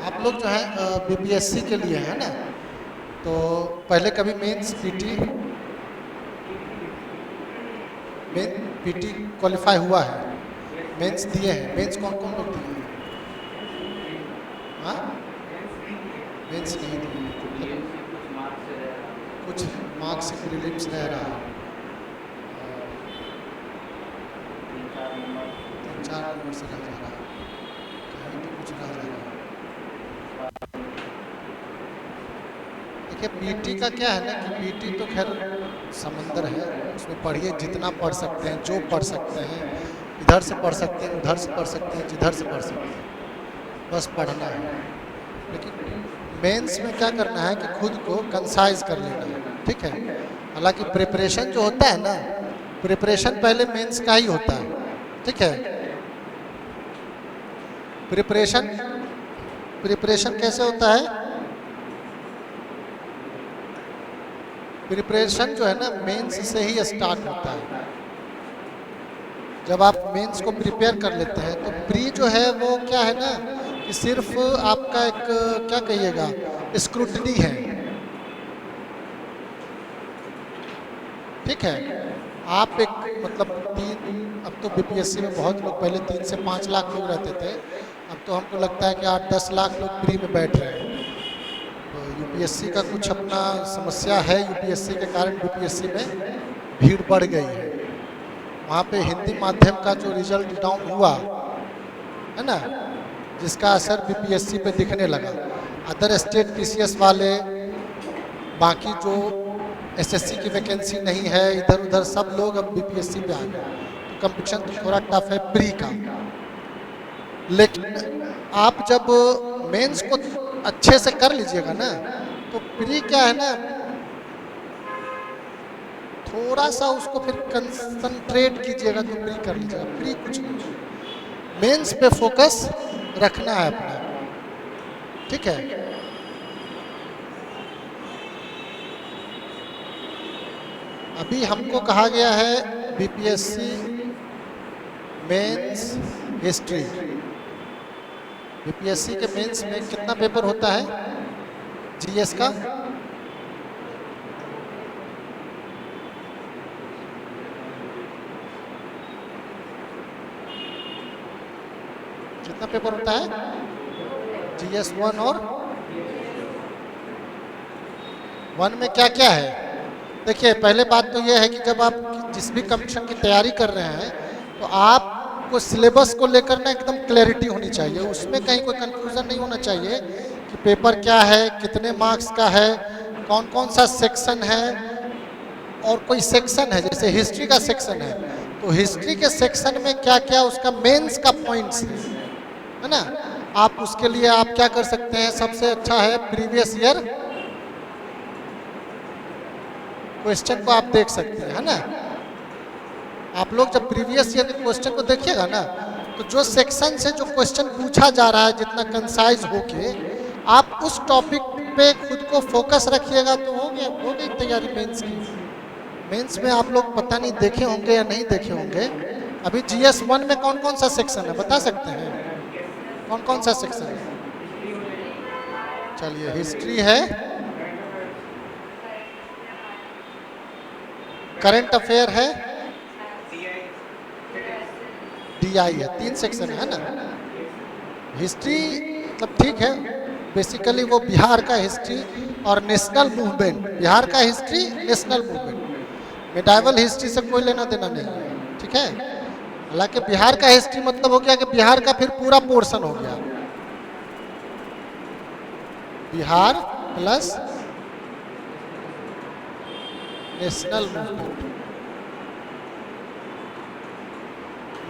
आप लोग जो है बीपीएससी के लिए है ना, तो पहले कभी मेंस पीटी क्वालिफाई हुआ है, मेंस दिए हैं? मेंस कौन कौन लोग दिए हैं? हाँ, मेंस नहीं दिए हैं, तो मतलब कुछ मार्क्स से प्रीलिम्स रह रहा है, 3-4 नंबर से रह जा रहा है, कहीं तो कुछ रह जा रहा है। देखिए पीटी का क्या है ना कि पीटी तो खैर समंदर है, उसमें पढ़िए जितना पढ़ सकते हैं, जो पढ़ सकते हैं, इधर से पढ़ सकते हैं, उधर से पढ़ सकते हैं, जिधर से पढ़ सकते हैं, बस पढ़ना है। लेकिन मेंस में क्या करना है कि खुद को कंसाइज कर लेना है, ठीक है। हालांकि प्रिपरेशन जो होता है ना, प्रिपरेशन पहले मेंस का ही होता है, ठीक है। प्रिपरेशन कैसे होता है? प्रिपरेशन जो है ना मेंस से ही स्टार्ट होता है। जब आप मेंस को प्रिपेयर कर लेते हैं तो प्री जो है वो क्या है ना कि सिर्फ आपका एक क्या कहिएगा स्क्रूटनी है, ठीक है। आप एक मतलब अब तो बीपीएससी में बहुत लोग, पहले 3 से 5 लाख लोग रहते थे, अब तो हमको लगता है कि 8-10 लाख लोग प्री में बैठ रहे हैं। तो यूपीएससी का कुछ अपना समस्या है, यूपीएससी के कारण बीपीएससी में भीड़ बढ़ गई है। वहाँ पे हिंदी माध्यम का जो रिजल्ट डाउन हुआ है ना, जिसका असर बीपीएससी पे दिखने लगा। अदर स्टेट पीसीएस वाले, बाकी जो एसएससी की वैकेंसी नहीं है, इधर उधर सब लोग अब बीपीएससी पे आ गए, तो कंपटीशन तो थोड़ा टफ है प्री का। लेकिन आप जब मेंस को अच्छे से कर लीजिएगा ना, तो प्री क्या है ना, थोड़ा सा उसको फिर कंसंट्रेट कीजिएगा तो प्री कर लीजिएगा। प्री कुछ नहीं, मेंस पे फोकस रखना है अपना, ठीक है। अभी हमको कहा गया है बीपीएससी मेंस हिस्ट्री। बीपीएससी के मेंस में कितना पेपर होता है जीएस का? कितना पेपर होता है जीएस 1 और 1 में क्या क्या है? देखिए पहले बात तो यह है कि जब आप जिस भी कंपटीशन की तैयारी कर रहे हैं तो आपको सिलेबस को लेकर ना एकदम क्लैरिटी होनी चाहिए, उसमें कहीं कोई कंफ्यूजन नहीं होना चाहिए कि पेपर क्या है, कितने मार्क्स का है, कौन कौन सा सेक्शन है। और कोई सेक्शन है, जैसे हिस्ट्री का सेक्शन है, तो हिस्ट्री के सेक्शन में क्या क्या उसका मेंस का पॉइंट्स है ना, आप उसके लिए आप क्या कर सकते हैं, सबसे अच्छा है प्रीवियस ईयर क्वेश्चन को आप देख सकते हैं, है ना। आप लोग जब प्रीवियस ईयर के क्वेश्चन को देखिएगा ना, तो जो सेक्शन से जो क्वेश्चन पूछा जा रहा है, जितना कंसाइज होके आप उस टॉपिक पे खुद को फोकस रखिएगा तो हो गई तैयारी मेंस की। मेंस में आप लोग पता नहीं देखे होंगे या नहीं देखे होंगे, अभी जीएस 1 में कौन कौन सा सेक्शन है बता सकते हैं? कौन कौन सा सेक्शन है? चलिए, हिस्ट्री है, करंट अफेयर है, डीआई है, 3 सेक्शन है ना। हिस्ट्री मतलब ठीक है, बेसिकली वो बिहार का हिस्ट्री और नेशनल मूवमेंट, बिहार का history national movement, medieval history से कोई लेना देना नहीं है, ठीक है। हालांकि बिहार का हिस्ट्री मतलब हो गया कि बिहार का फिर पूरा पोर्शन हो गया, Bihar plus national movement.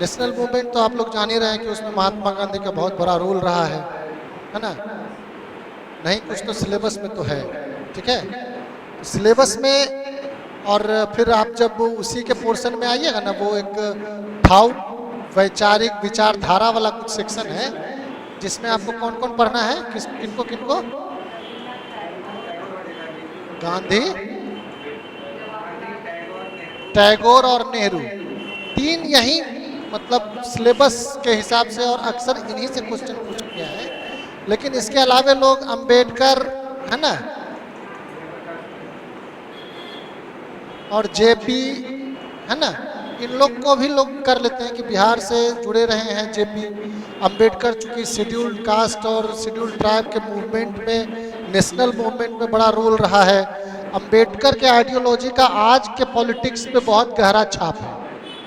National movement तो आप लोग जान ही रहे हैं कि उसमें महात्मा गांधी का बहुत बड़ा रोल रहा है ना। नहीं कुछ तो सिलेबस में तो है, ठीक है। तो सिलेबस में, और फिर आप जब उसी के पोर्शन में आइएगा ना, वो एक भाव वैचारिक विचारधारा वाला कुछ सेक्शन है, जिसमें आपको कौन कौन पढ़ना है, किनको किनको? गांधी, टैगोर और नेहरू, 3 यही मतलब सिलेबस के हिसाब से, और अक्सर इन्हीं से क्वेश्चन पूछा गया है। लेकिन इसके अलावा लोग अंबेडकर, है ना, और जेपी, है ना, इन लोग को भी लोग कर लेते हैं कि बिहार से जुड़े रहे हैं जेपी। अंबेडकर चूंकि शेड्यूल्ड कास्ट और शेड्यूल्ड ट्राइब के मूवमेंट में, नेशनल मूवमेंट में बड़ा रोल रहा है। अंबेडकर के आइडियोलॉजी का आज के पॉलिटिक्स पे बहुत गहरा छाप है,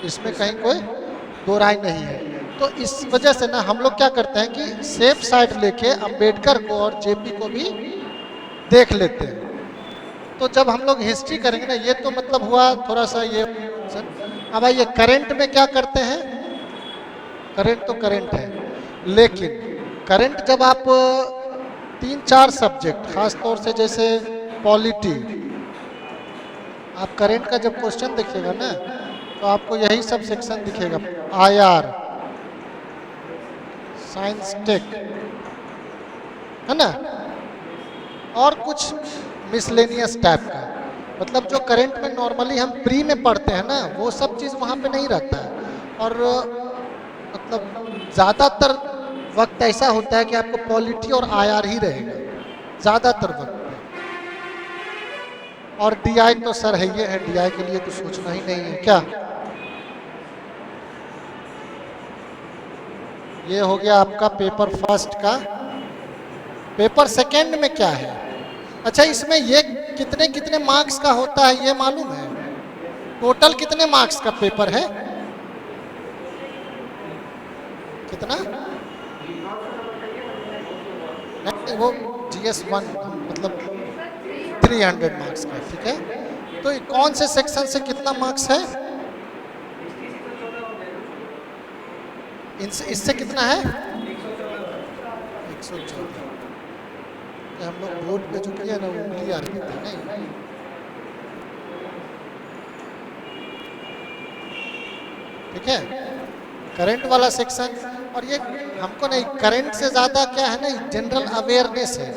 इसमें कहीं कोई दो राय नहीं है। तो इस वजह से ना हम लोग क्या करते हैं कि सेफ साइड लेके अंबेडकर को और जेपी को भी देख लेते हैं। तो जब हम लोग हिस्ट्री करेंगे ना, ये तो मतलब हुआ थोड़ा सा ये सर। अब ये करंट में क्या करते हैं, करंट तो करंट है, लेकिन करंट जब आप 3-4 सब्जेक्ट, खास तौर से जैसे पॉलिटी, आप करंट का जब क्वेश्चन देखिएगा ना तो आपको यही सब सेक्शन दिखेगा, आईआर, साइंस टेक, है ना, और कुछ मिसलेनियस टाइप का। मतलब जो करंट में नॉर्मली हम प्री में पढ़ते हैं ना, वो सब चीज़ वहाँ पे नहीं रहता है। और मतलब ज़्यादातर वक्त ऐसा होता है कि आपको पॉलिटी और आईआर ही रहेगा ज़्यादातर वक्त पे। और डीआई तो सर है, ये है, डीआई के लिए तो सोचना ही नहीं है क्या। ये हो गया आपका पेपर फर्स्ट का। पेपर सेकंड में क्या है, अच्छा इसमें ये कितने कितने मार्क्स का होता है ये मालूम है? टोटल कितने मार्क्स का पेपर है, कितना? नहीं, वो GS1 मतलब 300 मार्क्स का, ठीक है। तो कौन से सेक्शन से कितना मार्क्स है? इससे कितना है? 114। हम लोग बोर्ड पे जो किया ना वो उंगली आ रही थी, नहीं ठीक है। करंट वाला सेक्शन, और ये हमको नहीं, करंट से ज़्यादा क्या है ना, जनरल अवेयरनेस है।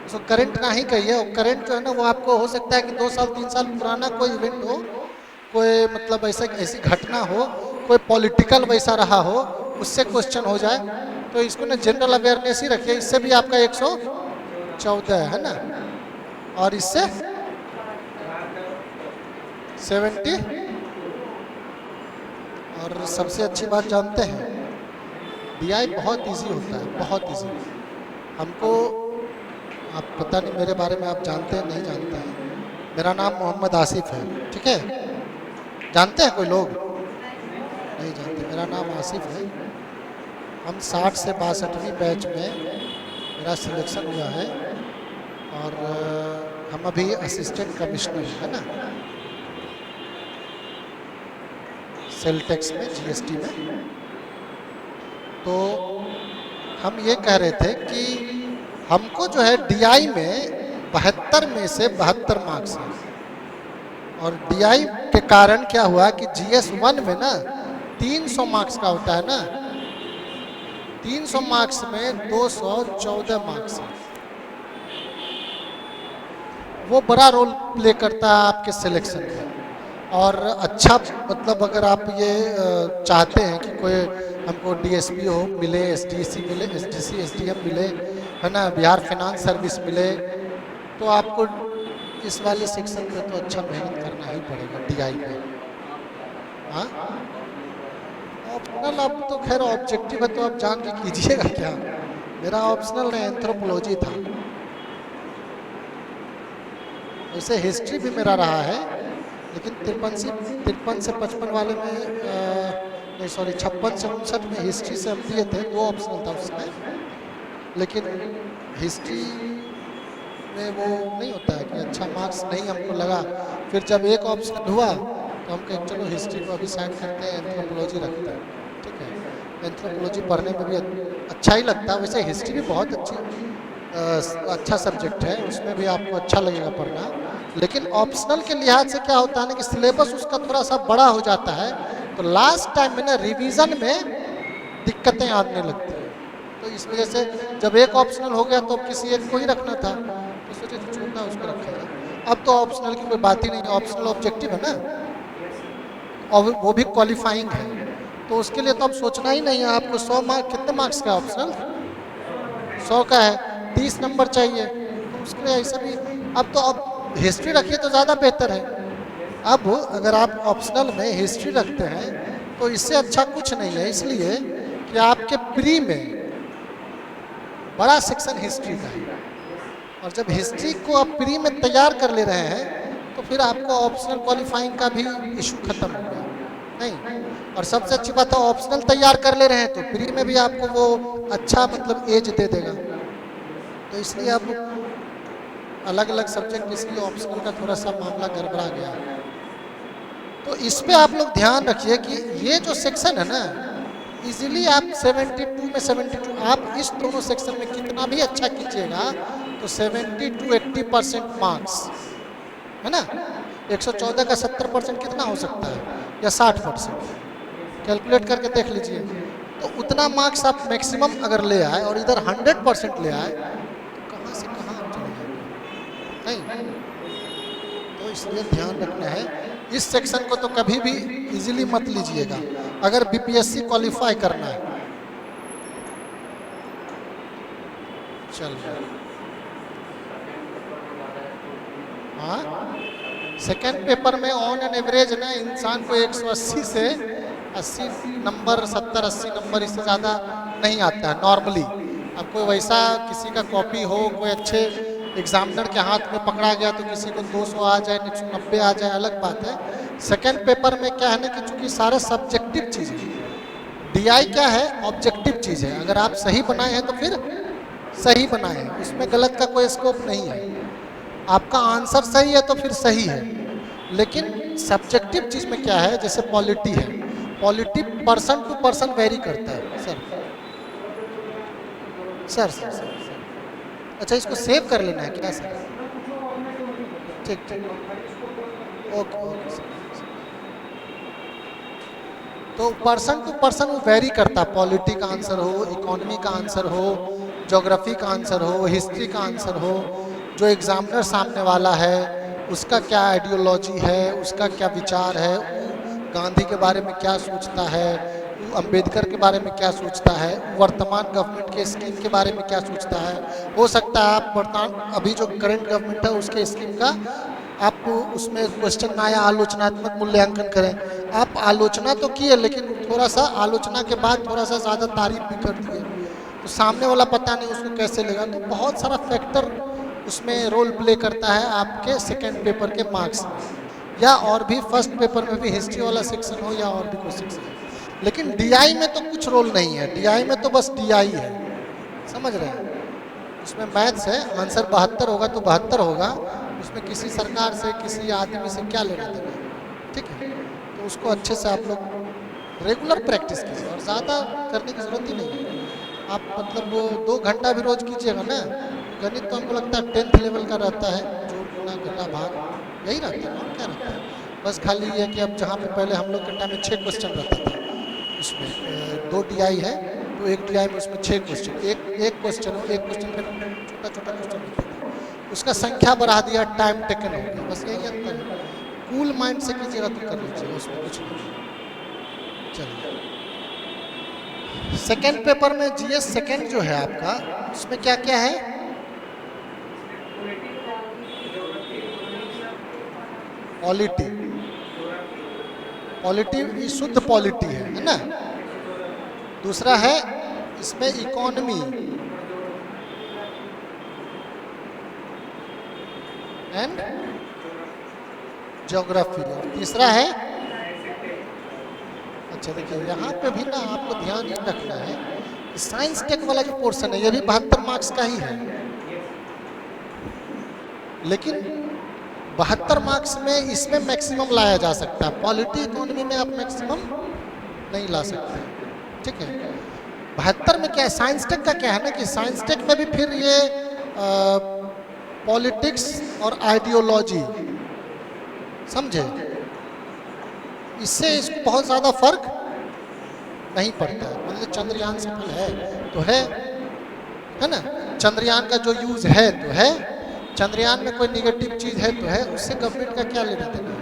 सो करंट ना ही कहिए, और करंट जो है ना वो आपको हो सकता है कि 2 साल 3 साल पुराना कोई इवेंट हो, कोई मतलब ऐसी घटना हो, कोई पॉलिटिकल वैसा रहा हो, उससे क्वेश्चन हो जाए। तो इसको ना जनरल अवेयरनेस ही रखिए, इससे भी आपका 114 है ना, और इससे 70। और सबसे अच्छी बात जानते हैं, डीआई बहुत इजी होता है, बहुत इजी। हमको, आप पता नहीं मेरे बारे में आप जानते हैं नहीं जानते हैं, मेरा नाम मोहम्मद आसिफ है, ठीक है। जानते हैं कोई लोग? नहीं जानते। मेरा नाम आसिफ है। हम 60 से 62वीं बैच में मेरा सिलेक्शन हुआ है, और हम अभी असिस्टेंट कमिश्नर है ना सेल टैक्स में, जीएसटी में। तो हम ये कह रहे थे कि हमको जो है डीआई में 72 में से 72 मार्क्स हैं, और डीआई के कारण क्या हुआ कि GS1 में ना 300 मार्क्स का होता है ना, 300 मार्क्स में 214 मार्क्स है। वो बड़ा रोल प्ले करता है आपके सिलेक्शन में। और अच्छा मतलब अगर आप ये चाहते हैं कि कोई हमको डीएसपी हो मिले, एसडीसी मिले, एसडीसी एसडीएम मिले, है ना, बिहार फाइनेंस सर्विस मिले, तो आपको इस वाले सेक्शन पे तो अच्छा मेहनत करना ही पड़ेगा डीआई में। हाँ, ऑप्शनल अब तो खैर ऑब्जेक्टिव है तो आप जान के कीजिएगा क्या। मेरा ऑप्शनल नहीं, एंथ्रोपोलॉजी था। वैसे हिस्ट्री भी मेरा रहा है, लेकिन 53 से 55 वाले में नहीं सॉरी 56 से 59 में हिस्ट्री से हम दिए थे, 2 ऑप्शनल था उसमें। लेकिन हिस्ट्री में वो नहीं होता है कि अच्छा मार्क्स नहीं हमको लगा, फिर जब एक ऑप्शन हुआ तो हम कहें चलो हिस्ट्री को अभी साइन करते हैं, एंथ्रोपोलॉजी रखते हैं, ठीक है। एंथ्रोपोलॉजी पढ़ने में भी अच्छा ही लगता है। वैसे हिस्ट्री भी बहुत अच्छा सब्जेक्ट है, उसमें भी आपको अच्छा लगेगा पढ़ना। लेकिन ऑप्शनल के लिहाज से क्या होता है ना कि सिलेबस उसका थोड़ा सा बड़ा हो जाता है, तो लास्ट टाइम में ना रिवीजन में दिक्कतें आने लगती हैं। तो इस वजह से जब एक ऑप्शनल हो गया तो किसी एक को ही रखना था, तो सोचे छोटा उसको रखेगा। अब तो ऑप्शनल की कोई बात ही नहीं है, ऑप्शनल ऑब्जेक्टिव है ना, और वो भी क्वालिफाइंग है, तो उसके लिए तो अब सोचना ही नहीं है। आपको 100 मार्क्स, कितने मार्क्स का ऑप्शनल? 100 का है 30 नंबर चाहिए, तो उसके लिए ऐसा भी। अब हिस्ट्री रखिए तो ज़्यादा बेहतर है। अब अगर आप ऑप्शनल में हिस्ट्री रखते हैं तो इससे अच्छा कुछ नहीं है, इसलिए कि आपके प्री में बड़ा सेक्शन हिस्ट्री का है, और जब हिस्ट्री को आप प्री में तैयार कर ले रहे हैं तो फिर आपको ऑप्शनल क्वालिफाइंग का भी इशू खत्म हो गया नहीं। और सबसे अच्छी बात है ऑप्शनल तैयार कर ले रहे हैं तो प्री में भी आपको वो अच्छा मतलब एज दे देगा। तो इसलिए अब अलग अलग सब्जेक्ट, इसलिए ऑप्शनल का थोड़ा सा मामला गड़बड़ा गया। तो इस पे आप लोग ध्यान रखिए कि ये जो सेक्शन है ना, इजीली आप 72 में 72, आप इस दोनों सेक्शन में कितना भी अच्छा कीजिएगा तो 70 to 80% मार्क्स है ना। 114 का 70% कितना हो सकता है, या 60%, कैलकुलेट करके देख लीजिए। तो उतना मार्क्स आप मैक्सिमम अगर ले आए और इधर 100% ले आए तो कहाँ से कहाँ आप चले जाएंगे नहीं। तो इसलिए ध्यान रखना है, इस सेक्शन को तो कभी भी इजीली मत लीजिएगा अगर बीपीएससी क्वालिफाई करना है। चल हाँ, सेकेंड पेपर में ऑन एन एवरेज ना इंसान को 180 से 80 नंबर, 70-80 नंबर, इससे ज़्यादा नहीं आता है नॉर्मली। अब कोई वैसा किसी का कॉपी हो, कोई अच्छे एग्जामिनर के हाथ में पकड़ा गया तो किसी को 200 आ जाए, 190 आ जाए, अलग बात है। सेकेंड पेपर में क्या है ना कि चूंकि सारा सब्जेक्टिव चीज़ है, डीआई क्या है ऑब्जेक्टिव चीज़ है। अगर आप सही बनाए हैं तो फिर सही बनाए हैं, उसमें गलत का कोई स्कोप नहीं है। आपका आंसर सही है तो फिर सही है, लेकिन सब्जेक्टिव चीज़ में क्या है, जैसे पॉलिटी है, polity person to person vary करता है। सर अच्छा, इसको सेव कर लेना है क्या सर? ठीक ठीक, ओके ओके सर। तो पर्सन टू पर्सन वो वेरी करता है, पॉलिटी का आंसर हो, इकोनॉमी का आंसर हो, ज्योग्राफी का आंसर हो, हिस्ट्री का आंसर हो, जो एग्जामिनर सामने वाला है उसका क्या आइडियोलॉजी है, उसका क्या विचार है, गांधी के बारे में क्या सोचता है, अंबेडकर के बारे में क्या सोचता है, वर्तमान गवर्नमेंट के स्कीम के बारे में क्या सोचता है। हो सकता है आप वर्तमान अभी जो करंट गवर्नमेंट है उसके स्कीम का आपको उसमें क्वेश्चन में आया, आलोचनात्मक मूल्यांकन करें। आप आलोचना तो किए लेकिन थोड़ा सा आलोचना के बाद थोड़ा सा ज़्यादा तारीफ भी कर दिए तो सामने वाला पता नहीं उसको कैसे लेगा। तो बहुत सारा फैक्टर उसमें रोल प्ले करता है आपके सेकेंड पेपर के मार्क्स में, या और भी फर्स्ट पेपर में भी हिस्ट्री वाला सेक्शन हो या और भी कोई सेक्शन हो। लेकिन डीआई में तो कुछ रोल नहीं है, डीआई में तो बस डीआई है, समझ रहे हैं। उसमें मैथ्स है, आंसर 72 होगा तो 72 होगा, उसमें किसी सरकार से किसी आदमी से क्या लेना देना, ठीक है। तो उसको अच्छे से आप लोग रेगुलर प्रैक्टिस कीजिए और ज़्यादा करने की ज़रूरत ही नहीं है। आप मतलब 2 घंटा भी रोज़ कीजिएगा ना। गणित तो हमको लगता है 10th लेवल का रहता है, जोड़ गुणा घटा भाग यही रहता है और क्या रहता है। बस खाली ये है कि अब जहाँ पे पहले हम लोग के टाइम में 6 क्वेश्चन रहता था, उसमें 2 डीआई है तो एक डीआई में उसमें 6 क्वेश्चन, एक क्वेश्चन हो, एक क्वेश्चन फिर छोटा छोटा क्वेश्चन होता था, उसका संख्या बढ़ा दिया, टाइम टेकन हो गया, बस यही अंतर है। कूल माइंड से कीजिएगा तो कर लीजिएगा, उसमें कुछ नहीं। चलिए, सेकेंड पेपर में जीएस सेकेंड जो है आपका, उसमें क्या क्या है, पॉलिटी, पॉलिटी शुद्ध पॉलिटी है ना। दूसरा है इसमें इकोनॉमी एंड ज्योग्राफी, और तीसरा है, अच्छा देखिए यहाँ पे भी ना आपको ध्यान ये रखना है, साइंस टेक वाला जो पोर्शन है ये भी 72 मार्क्स का ही है, लेकिन 72 मार्क्स में इसमें मैक्सिमम लाया जा सकता है, पॉलिटी इकोनॉमी में आप मैक्सिमम नहीं ला सकते, ठीक है। 72 में क्या है, साइंस टेक का क्या है ना कि साइंस टेक में भी फिर ये पॉलिटिक्स और आइडियोलॉजी, समझे, इससे इसको बहुत ज़्यादा फर्क नहीं पड़ता है। मतलब चंद्रयान सफल है तो है ना, चंद्रयान का जो यूज़ है तो है, चंद्रयान में कोई निगेटिव चीज़ है तो है, उससे गवर्नमेंट का क्या लेना देना,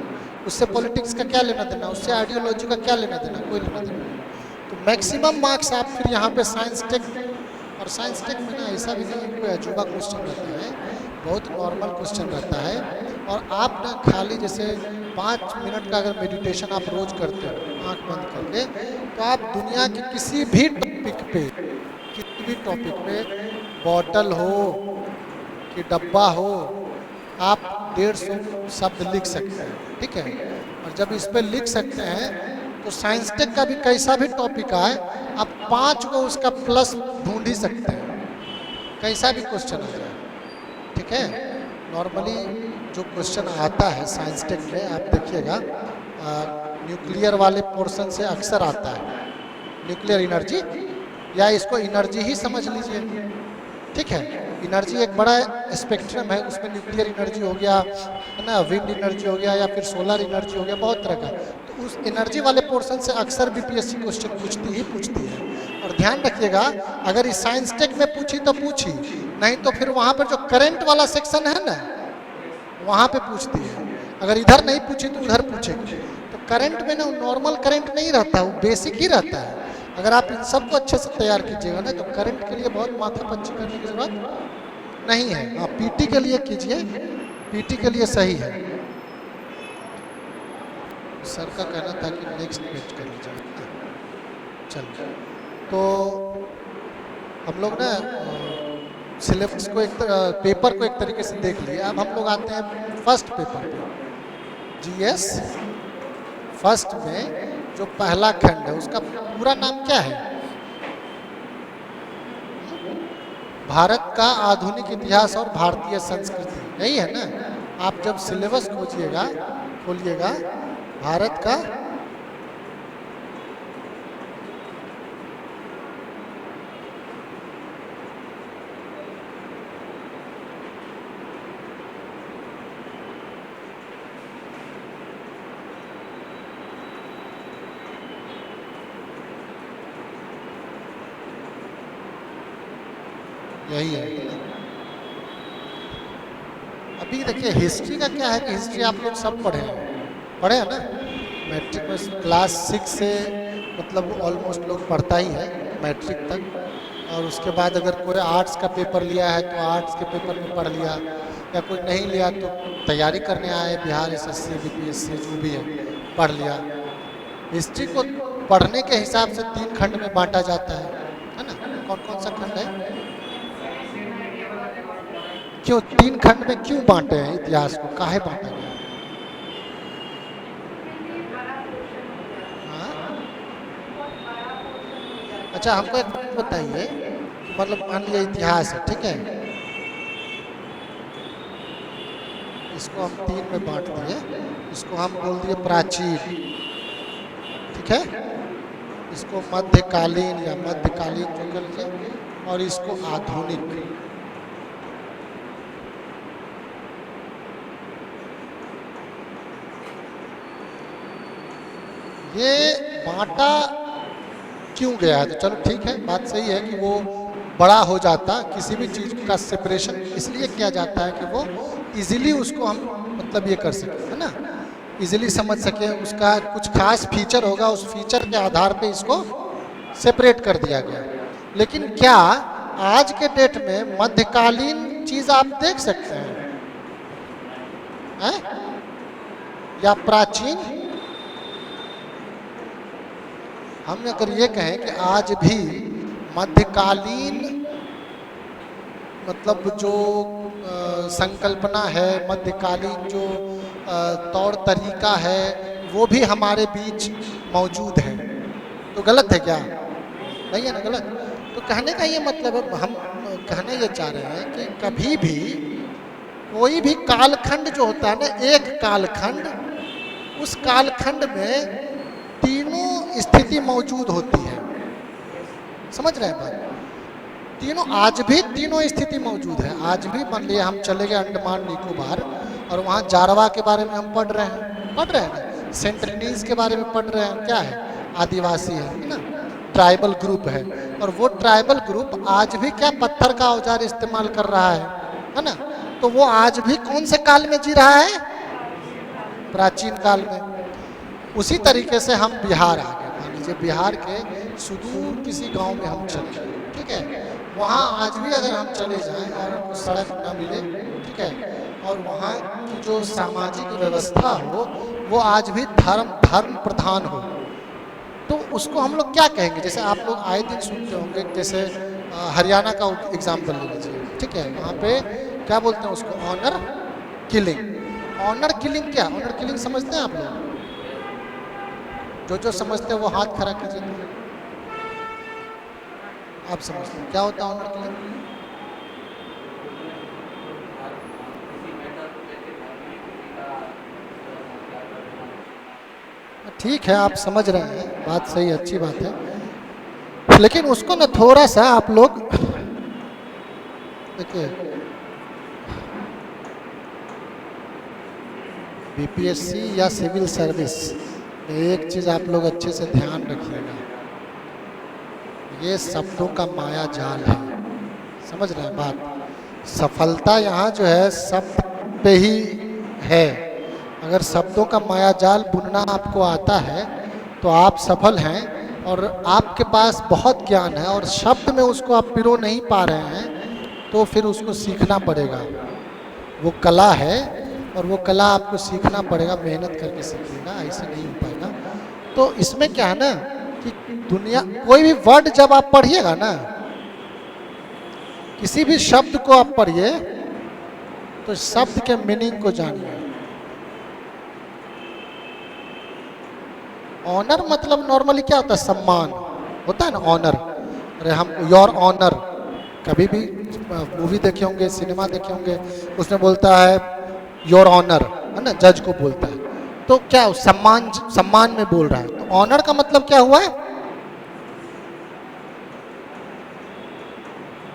उससे पॉलिटिक्स का क्या लेना देना, उससे आइडियोलॉजी का क्या लेना देना, कोई लेना देना। तो मैक्सिमम मार्क्स आप फिर यहाँ पे साइंस टेक और और साइंस टेक में ना ऐसा भी नहीं है कोई अजूबा क्वेश्चन रहता है, बहुत नॉर्मल क्वेश्चन रहता है। और आप ना खाली जैसे 5 मिनट का अगर मेडिटेशन आप रोज करते हो आंख बंद करके, तो आप दुनिया के किसी भी टॉपिक पे, किसी भी टॉपिक पे, बॉटल हो कि डब्बा हो, आप 150 शब्द लिख सकते हैं, ठीक है। और जब इस पे लिख सकते हैं तो साइंस टेक का भी कैसा भी टॉपिक आए, आप 5 को उसका प्लस ढूंढ ही सकते हैं, कैसा भी क्वेश्चन आ जाए, ठीक है। नॉर्मली जो क्वेश्चन आता है साइंस टेक में, आप देखिएगा न्यूक्लियर वाले पोर्शन से अक्सर आता है, न्यूक्लियर एनर्जी, या इसको एनर्जी ही समझ लीजिए, ठीक है। एनर्जी एक बड़ा स्पेक्ट्रम है, उसमें न्यूक्लियर एनर्जी हो गया, है ना, विंड एनर्जी हो गया, या फिर सोलर एनर्जी हो गया, बहुत तरह का। तो उस एनर्जी वाले पोर्शन से अक्सर बीपीएससी क्वेश्चन पूछती है। और ध्यान रखिएगा, अगर इस साइंस टेक में पूछी तो पूछी, नहीं तो फिर वहाँ पर जो करंट वाला सेक्शन है ना, वहाँ पे पूछती है। अगर इधर नहीं पूछी तो उधर पूछेगी। तो करंट में ना नॉर्मल करंट नहीं रहता, वो बेसिक ही रहता है। अगर आप इन सबको अच्छे से तैयार कीजिएगा ना, तो करंट के लिए बहुत माथापच्ची करने की जरूरत नहीं है। हाँ, पीटी के लिए कीजिए, पीटी के लिए सही है। सर का कहना था कि नेक्स्ट पेज कर लीजिए। चलिए, तो हम लोग ना सिलेबस को पेपर को एक तरीके से देख लिए। अब हम लोग आते हैं फर्स्ट पेपर पे, जीएस फर्स्ट में जो पहला खंड है उसका पूरा नाम क्या है? भारत का आधुनिक इतिहास और भारतीय संस्कृति, यही है ना। आप जब सिलेबस खोलिएगा भारत का यही है। अभी देखिए हिस्ट्री का क्या है कि हिस्ट्री आप लोग सब पढ़े हैं ना, मैट्रिक में क्लास 6 से मतलब ऑलमोस्ट लोग पढ़ता ही है मैट्रिक तक। और उसके बाद अगर कोई आर्ट्स का पेपर लिया है तो आर्ट्स के पेपर में पढ़ लिया, या कोई नहीं लिया तो तैयारी करने आए बिहार एसएससी बीपीएससी जो भी है पढ़ लिया। हिस्ट्री को पढ़ने के हिसाब से 3 खंड में बांटा जाता है ना। कौन कौन सा खंड है? क्यों 3 खंड में क्यों बांटे हैं? इतिहास को काहे बांटा गया? अच्छा, हमको एक बात बताइए, मतलब मान लिया इतिहास है, ठीक है, इसको हम 3 में बांट दिए। इसको हम बोल दिए प्राचीन, ठीक है, इसको मध्यकालीन या मध्यकालीन जो कर लीजिए, और इसको आधुनिक। ये बांटा क्यों गया है? तो चलो ठीक है, बात सही है कि वो बड़ा हो जाता, किसी भी चीज़ का सेपरेशन इसलिए किया जाता है कि वो इजीली उसको हम मतलब ये कर सकें, है ना, इजीली समझ सके। उसका कुछ खास फीचर होगा, उस फीचर के आधार पे इसको सेपरेट कर दिया गया। लेकिन क्या आज के डेट में मध्यकालीन चीज़ आप देख सकते हैं या प्राचीन? हम अगर ये कहें कि आज भी मध्यकालीन मतलब जो संकल्पना है, मध्यकालीन जो तौर तरीका है, वो भी हमारे बीच मौजूद है, तो गलत है क्या? नहीं है ना, गलत। तो कहने का ये मतलब है, हम कहना ये चाह रहे हैं कि कभी भी कोई भी कालखंड जो होता है ना, एक कालखंड, उस कालखंड में तीनों स्थिति मौजूद होती है। समझ रहे हैं बात? तीनों, आज भी तीनों स्थिति मौजूद है। आज भी मान लिया हम चले गए अंडमान निकोबार, और वहाँ जारवा के बारे में हम पढ़ रहे हैं ना, सेंटनीज के बारे में पढ़ रहे हैं, क्या है, आदिवासी है ना, ट्राइबल ग्रुप है। और वो ट्राइबल ग्रुप आज भी क्या पत्थर का औजार इस्तेमाल कर रहा है ना। तो वो आज भी कौन से काल में जी रहा है? प्राचीन काल में। उसी तरीके से हम बिहार आ गए। मान लीजिए बिहार के सुदूर किसी गांव में हम चले, ठीक है, वहाँ आज भी अगर हम चले जाएं और हमको सड़क ना मिले, ठीक है, और वहाँ की जो सामाजिक व्यवस्था हो वो आज भी धर्म प्रधान हो, तो उसको हम लोग क्या कहेंगे? जैसे आप लोग आए दिन सुनते होंगे, जैसे हरियाणा का एग्जाम्पल ले लीजिए, ठीक है, वहाँ पे क्या बोलते हैं उसको? Honour killing. ऑनर किलिंग क्या? ऑनर किलिंग समझते हैं आप लोग? जो समझते हैं वो हाथ खड़ा कीजिए। आप समझते हैं क्या होता है ऑनर किलिंग? ठीक है, आप समझ रहे हैं, बात सही, अच्छी बात है, लेकिन उसको ना थोड़ा सा आप लोग देखिए, बीपीएससी या सिविल सर्विस में एक चीज़ आप लोग अच्छे से ध्यान रखिएगा, ये शब्दों का माया जाल है। समझ रहे हैं बात? सफलता यहाँ जो है शब्द पे ही है। अगर शब्दों का माया जाल बुनना आपको आता है तो आप सफल हैं, और आपके पास बहुत ज्ञान है और शब्द में उसको आप पिरो नहीं पा रहे हैं, तो फिर उसको सीखना पड़ेगा। वो कला है और वो कला आपको सीखना पड़ेगा, मेहनत करके सीखिएगा, ऐसे नहीं हो पाएगा। तो इसमें क्या है ना कि दुनिया, कोई भी वर्ड जब आप पढ़िएगा ना, किसी भी शब्द को आप पढ़िए तो शब्द के मीनिंग को जानिए। ऑनर मतलब नॉर्मली क्या होता है? सम्मान होता है ना, ऑनर। अरे हम योर ऑनर, कभी भी मूवी देखे होंगे, सिनेमा देखे होंगे, उसमें बोलता है योर ऑनर, है ना, जज को बोलता है, तो क्या सम्मान में बोल रहा है। तो ऑनर का मतलब क्या हुआ है?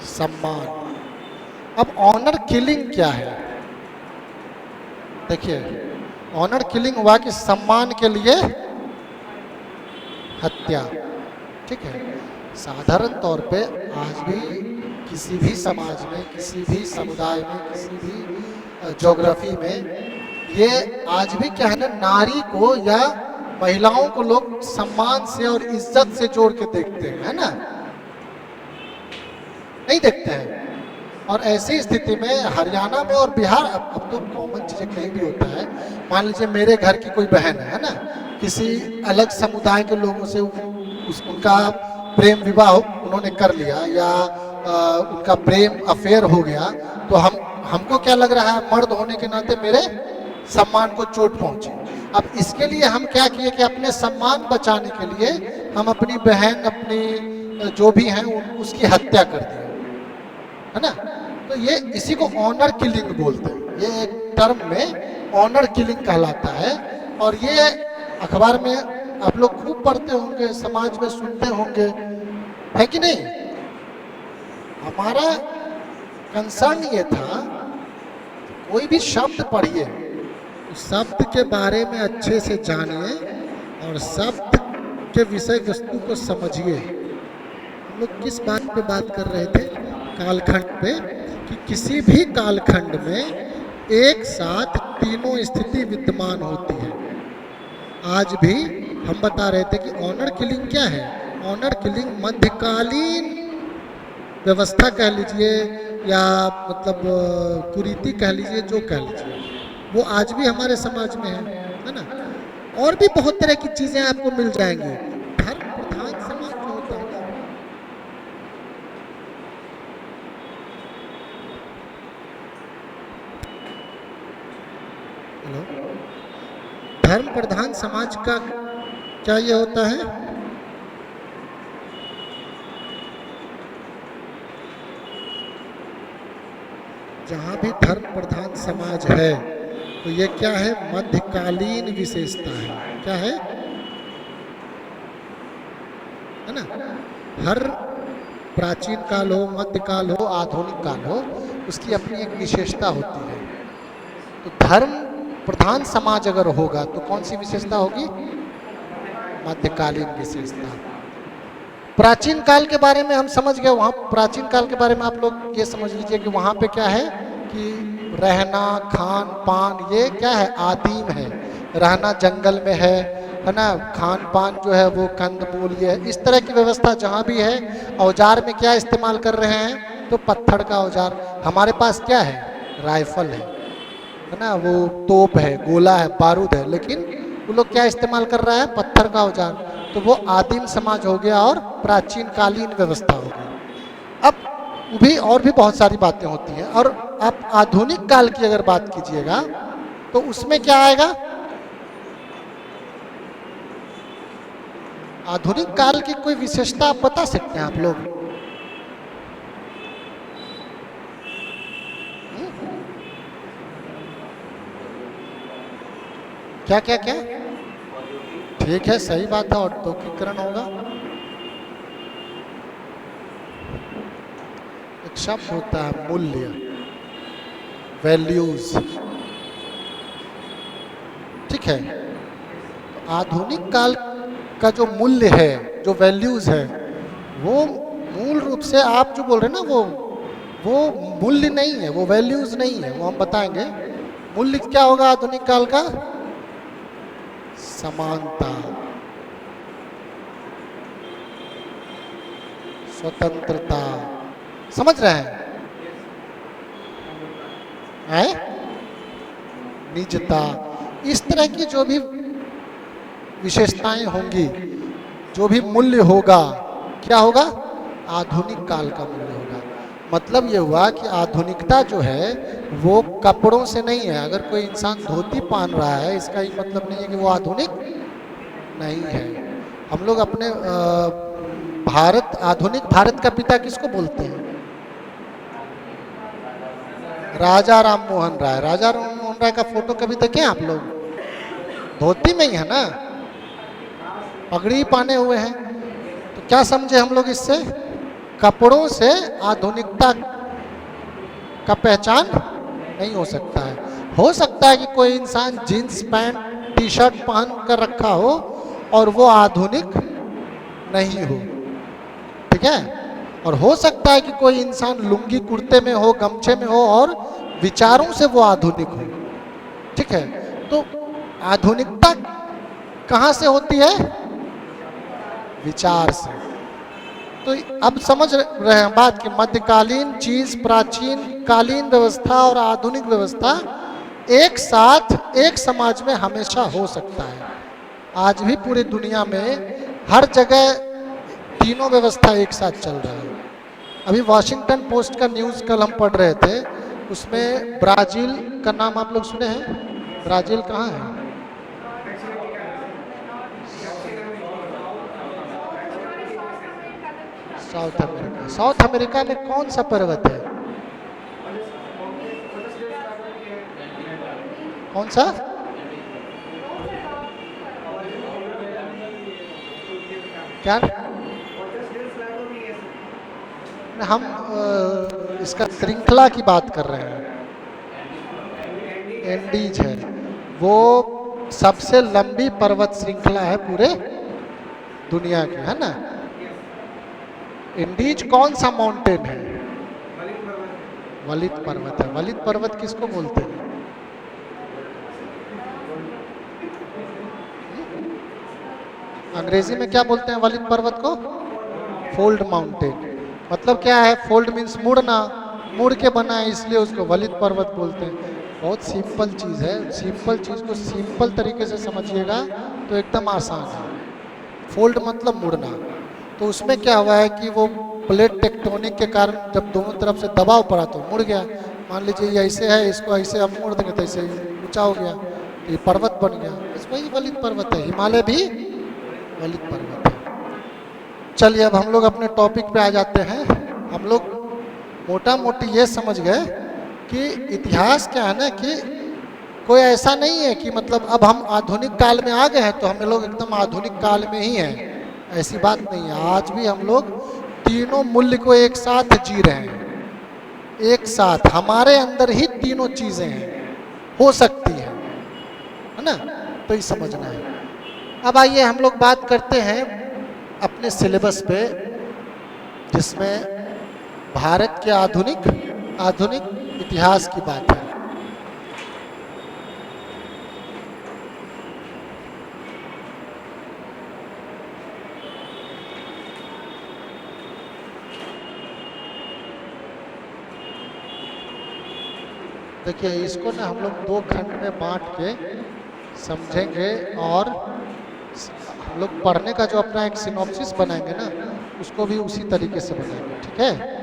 सम्मान। अब ऑनर किलिंग क्या है? देखिए, ऑनर किलिंग हुआ कि सम्मान के लिए हत्या, ठीक है। साधारण तौर पे आज भी किसी भी समाज में, किसी भी समुदाय में, किसी भी ज्योग्राफी में ये आज भी क्या है ना, नारी को या महिलाओं को लोग सम्मान से और इज्जत से जोड़ के देखते हैं, है ना? नहीं देखते हैं। और ऐसी स्थिति में हरियाणा में और बिहार, अब तो कॉमन चीजें कहीं भी होता है। मान लीजिए मेरे घर की कोई बहन है ना, किसी अलग समुदाय के लोगों से उनका प्रेम विवाह उन्होंने कर लिया, या उनका प्रेम अफेयर हो गया, तो हमको क्या लग रहा है? मर्द होने के नाते मेरे सम्मान को चोट पहुंची। अब इसके लिए हम क्या किए कि अपने सम्मान बचाने के लिए हम अपनी बहन, अपनी जो भी हैं उसकी हत्या कर दी, है ना? तो ये इसी को ऑनर किलिंग बोलते हैं। ये एक टर्म में ऑनर किलिंग कहलाता है, और ये अखबार में आप लोग खूब पढ़ते होंगे, समाज में सुनते होंगे, है कि नहीं? हमारा कंसर्न ये था, कोई भी शब्द पढ़िए, शब्द के बारे में अच्छे से जानिए और शब्द के विषय वस्तु को समझिए। हम लोग किस बात पे बात कर रहे थे? कालखंड पे, कि किसी भी कालखंड में एक साथ तीनों स्थिति विद्यमान होती है। आज भी हम बता रहे थे कि ऑनर किलिंग क्या है? ऑनर किलिंग मध्यकालीन व्यवस्था कह लीजिए, या मतलब कुरीति कह लीजिए, जो कह लीजिए, वो आज भी हमारे समाज में है ना? और भी बहुत तरह की चीजें आपको मिल जाएंगी। धर्म प्रधान समाज जो होता है, धर्म प्रधान समाज का क्या ये होता है? जहां भी धर्म प्रधान समाज है तो ये क्या है? मध्यकालीन विशेषता है। क्या है ना? हर प्राचीन काल हो, मध्यकाल हो, आधुनिक काल हो, उसकी अपनी एक विशेषता होती है। तो धर्म प्रधान समाज अगर होगा तो कौन सी विशेषता होगी? मध्यकालीन विशेषता। प्राचीन काल के बारे में हम समझ गए। वहाँ प्राचीन काल के बारे में आप लोग ये समझ लीजिए कि वहाँ पे क्या है कि रहना, खान पान, ये क्या है? आदिम है। रहना जंगल में है, है ना, खान पान जो है वो कंद मूल, ये इस तरह की व्यवस्था जहाँ भी है। औजार में क्या इस्तेमाल कर रहे हैं, तो पत्थर का औजार। हमारे पास क्या है, राइफल है ना, वो तोप है, गोला है, बारूद है, लेकिन वो लोग क्या इस्तेमाल कर रहा है, पत्थर का औजार। तो वो आदिम समाज हो गया और प्राचीन कालीन व्यवस्था हो गई। अब भी और भी बहुत सारी बातें होती हैं। और आप आधुनिक काल की अगर बात कीजिएगा तो उसमें क्या आएगा, आधुनिक काल की कोई विशेषता आप बता सकते हैं आप लोग? क्या क्या क्या? ठीक है, सही बात है, औद्योगिकरण होगा। एक शब्द होता है मूल्य, वैल्यूज, ठीक है। तो आधुनिक काल का जो मूल्य है, जो वैल्यूज है, वो मूल रूप से आप जो बोल रहे हैं ना, वो मूल्य नहीं है, वो वैल्यूज नहीं है, वो हम बताएंगे। मूल्य क्या होगा आधुनिक काल का? समानता, स्वतंत्रता, समझ रहे हैं? निजता, इस तरह की जो भी विशेषताएं होंगी, जो भी मूल्य होगा, क्या होगा, आधुनिक काल का मूल्य होगा। मतलब ये हुआ कि आधुनिकता जो है वो कपड़ों से नहीं है। अगर कोई इंसान धोती पहन रहा है, इसका ये मतलब नहीं है कि वो आधुनिक नहीं है। हम लोग अपने भारत, आधुनिक भारत का पिता किसको बोलते हैं? राजा राम मोहन राय। राजा राम मोहन राय का फोटो कभी देखे आप लोग? धोती में ही है ना, पगड़ी पहने हुए हैं। तो क्या समझे हम लोग इससे? कपड़ों से आधुनिकता का पहचान नहीं हो सकता है। हो सकता है कि कोई इंसान जीन्स पैंट टी शर्ट पहन कर रखा हो और वो आधुनिक नहीं हो, ठीक है। और हो सकता है कि कोई इंसान लुंगी कुर्ते में हो, गमछे में हो और विचारों से वो आधुनिक हो, ठीक है। तो आधुनिकता कहाँ से होती है? विचार से। तो अब समझ रहे हैं बात कि मध्यकालीन चीज, प्राचीन कालीन व्यवस्था और आधुनिक व्यवस्था एक साथ एक समाज में हमेशा हो सकता है। आज भी पूरी दुनिया में हर जगह तीनों व्यवस्था एक साथ चल रहा है। अभी वॉशिंगटन पोस्ट का न्यूज़ कल हम पढ़ रहे थे, उसमें ब्राजील का नाम आप लोग सुने हैं? ब्राजील कहाँ है? South America. साउथ अमेरिका में कौन सा पर्वत है? कौन सा? क्या? हम इसका श्रृंखला की बात कर रहे हैं। एंडीज है, वो सबसे लंबी पर्वत श्रृंखला है पूरे दुनिया की, है ना। इंडीज कौन सा माउंटेन है? वलित पर्वत है। वलित पर्वत किसको बोलते हैं? अंग्रेजी में क्या बोलते हैं वलित पर्वत को? Fold mountain. मतलब क्या है? फोल्ड मीन्स मुड़ना, मुड़ के बना है, इसलिए उसको वलित पर्वत बोलते हैं। बहुत सिंपल चीज़ है। सिंपल चीज़ को सिंपल तरीके से समझिएगा तो एकदम आसान है। फोल्ड मतलब मुड़ना। तो उसमें क्या हुआ है कि वो प्लेट टेक्टोनिक के कारण जब दोनों तरफ से दबाव पड़ा तो मुड़ गया। मान लीजिए ये ऐसे है, इसको ऐसे हम मोड़ देंगे तो ऐसे ऊंचा हो गया, तो ये पर्वत बन गया। बस वही वलित पर्वत है। हिमालय भी वलित पर्वत है। चलिए अब हम लोग अपने टॉपिक पे आ जाते हैं। हम लोग मोटा मोटी ये समझ गए कि इतिहास क्या है ना, कि कोई ऐसा नहीं है कि मतलब अब हम आधुनिक काल में आ गए हैं तो हम लोग एकदम आधुनिक काल में ही हैं, ऐसी बात नहीं है। आज भी हम लोग तीनों मूल्य को एक साथ जी रहे हैं। एक साथ हमारे अंदर ही तीनों चीजें हैं, हो सकती है ना। तो ये समझना है। अब आइए हम लोग बात करते हैं अपने सिलेबस पे, जिसमें भारत के आधुनिक इतिहास की बात है। देखिए इसको ना हम लोग दो खंड में बांट के समझेंगे और हम लोग पढ़ने का जो अपना एक सिनॉप्सिस बनाएंगे ना उसको भी उसी तरीके से बनाएंगे, ठीक है।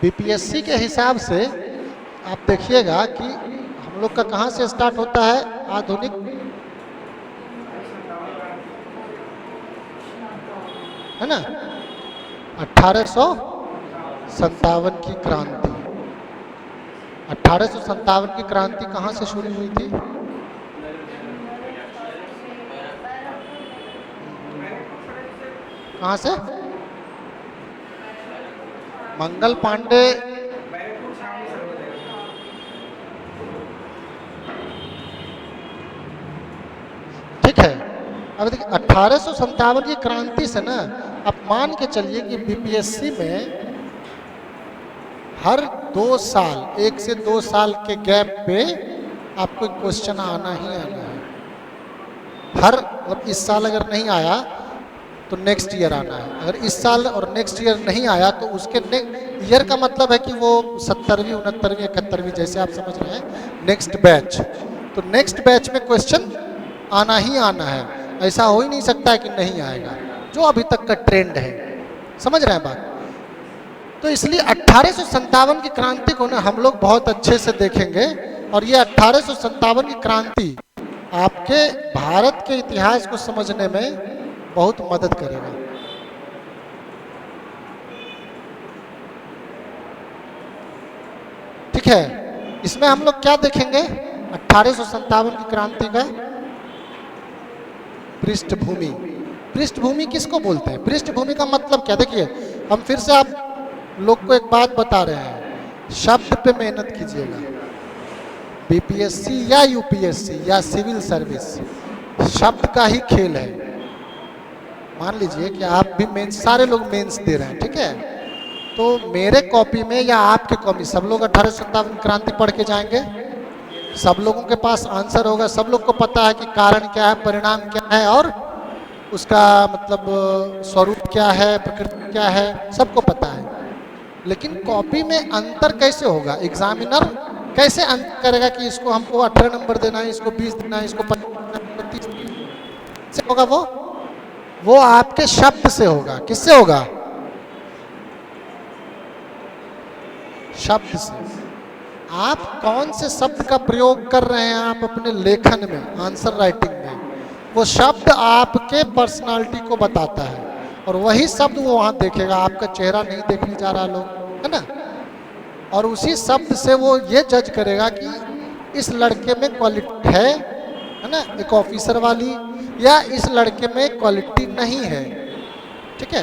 बीपीएससी के हिसाब से आप देखिएगा कि हम लोग का कहाँ से स्टार्ट होता है आधुनिक, है ना, 1857 की क्रांति। 1857 की क्रांति कहाँ से शुरू हुई थी? कहाँ से? मंगल पांडे। ठीक है, अब देखिए 1857 की क्रांति से ना आप मान के चलिए कि बीपीएससी में हर 2 साल, 1 से 2 साल के गैप पे आपको क्वेश्चन आना ही आना है। हर मतलब इस साल अगर नहीं आया तो नेक्स्ट ईयर आना है, अगर इस साल और नेक्स्ट ईयर नहीं आया तो उसके ईयर का मतलब है कि वो 70वीं 69वीं 71वीं जैसे आप समझ रहे हैं नेक्स्ट बैच, तो नेक्स्ट बैच में क्वेश्चन आना ही आना है। ऐसा हो ही नहीं सकता है कि नहीं आएगा, जो अभी तक का ट्रेंड है। समझ रहे हैं बात? तो इसलिए 1857 की क्रांति को ना हम लोग बहुत अच्छे से देखेंगे और ये 1857 की क्रांति आपके भारत के इतिहास को समझने में बहुत मदद करेगा। ठीक है, इसमें हम लोग क्या देखेंगे 1857 की क्रांति का पृष्ठभूमि। पृष्ठभूमि किसको बोलते हैं? पृष्ठभूमि का मतलब क्या? देखिए हम फिर से आप लोग को एक बात बता रहे हैं, शब्द पे मेहनत कीजिएगा। बीपीएससी या यूपीएससी या सिविल सर्विस शब्द का ही खेल है। मान लीजिए कि आप भी मेंस, सारे लोग मेंस दे रहे हैं, ठीक है, तो मेरे कॉपी में या आपके कॉपी सब लोग 1857 क्रांति पढ़ के जाएंगे, सब लोगों के पास आंसर होगा, सब लोग को पता है कि कारण क्या है, परिणाम क्या है और उसका मतलब स्वरूप क्या है, प्रकृति क्या है, सबको पता है। लेकिन कॉपी में अंतर कैसे होगा? एग्जामिनर कैसे अंतर करेगा कि इसको हमको 18 नंबर देना है, इसको 20 देना है, इसको 25 से होगा? वो आपके शब्द से होगा। किससे होगा? शब्द से। आप कौन से शब्द का प्रयोग कर रहे हैं आप अपने लेखन में, आंसर राइटिंग में, वो शब्द आपके पर्सनालिटी को बताता है और वही शब्द वो वहाँ देखेगा। आपका चेहरा नहीं देखने जा रहा लोग, है ना, और उसी शब्द से वो ये जज करेगा कि इस लड़के में क्वालिटी है ना, एक ऑफिसर वाली, या इस लड़के में क्वालिटी नहीं है। ठीक है,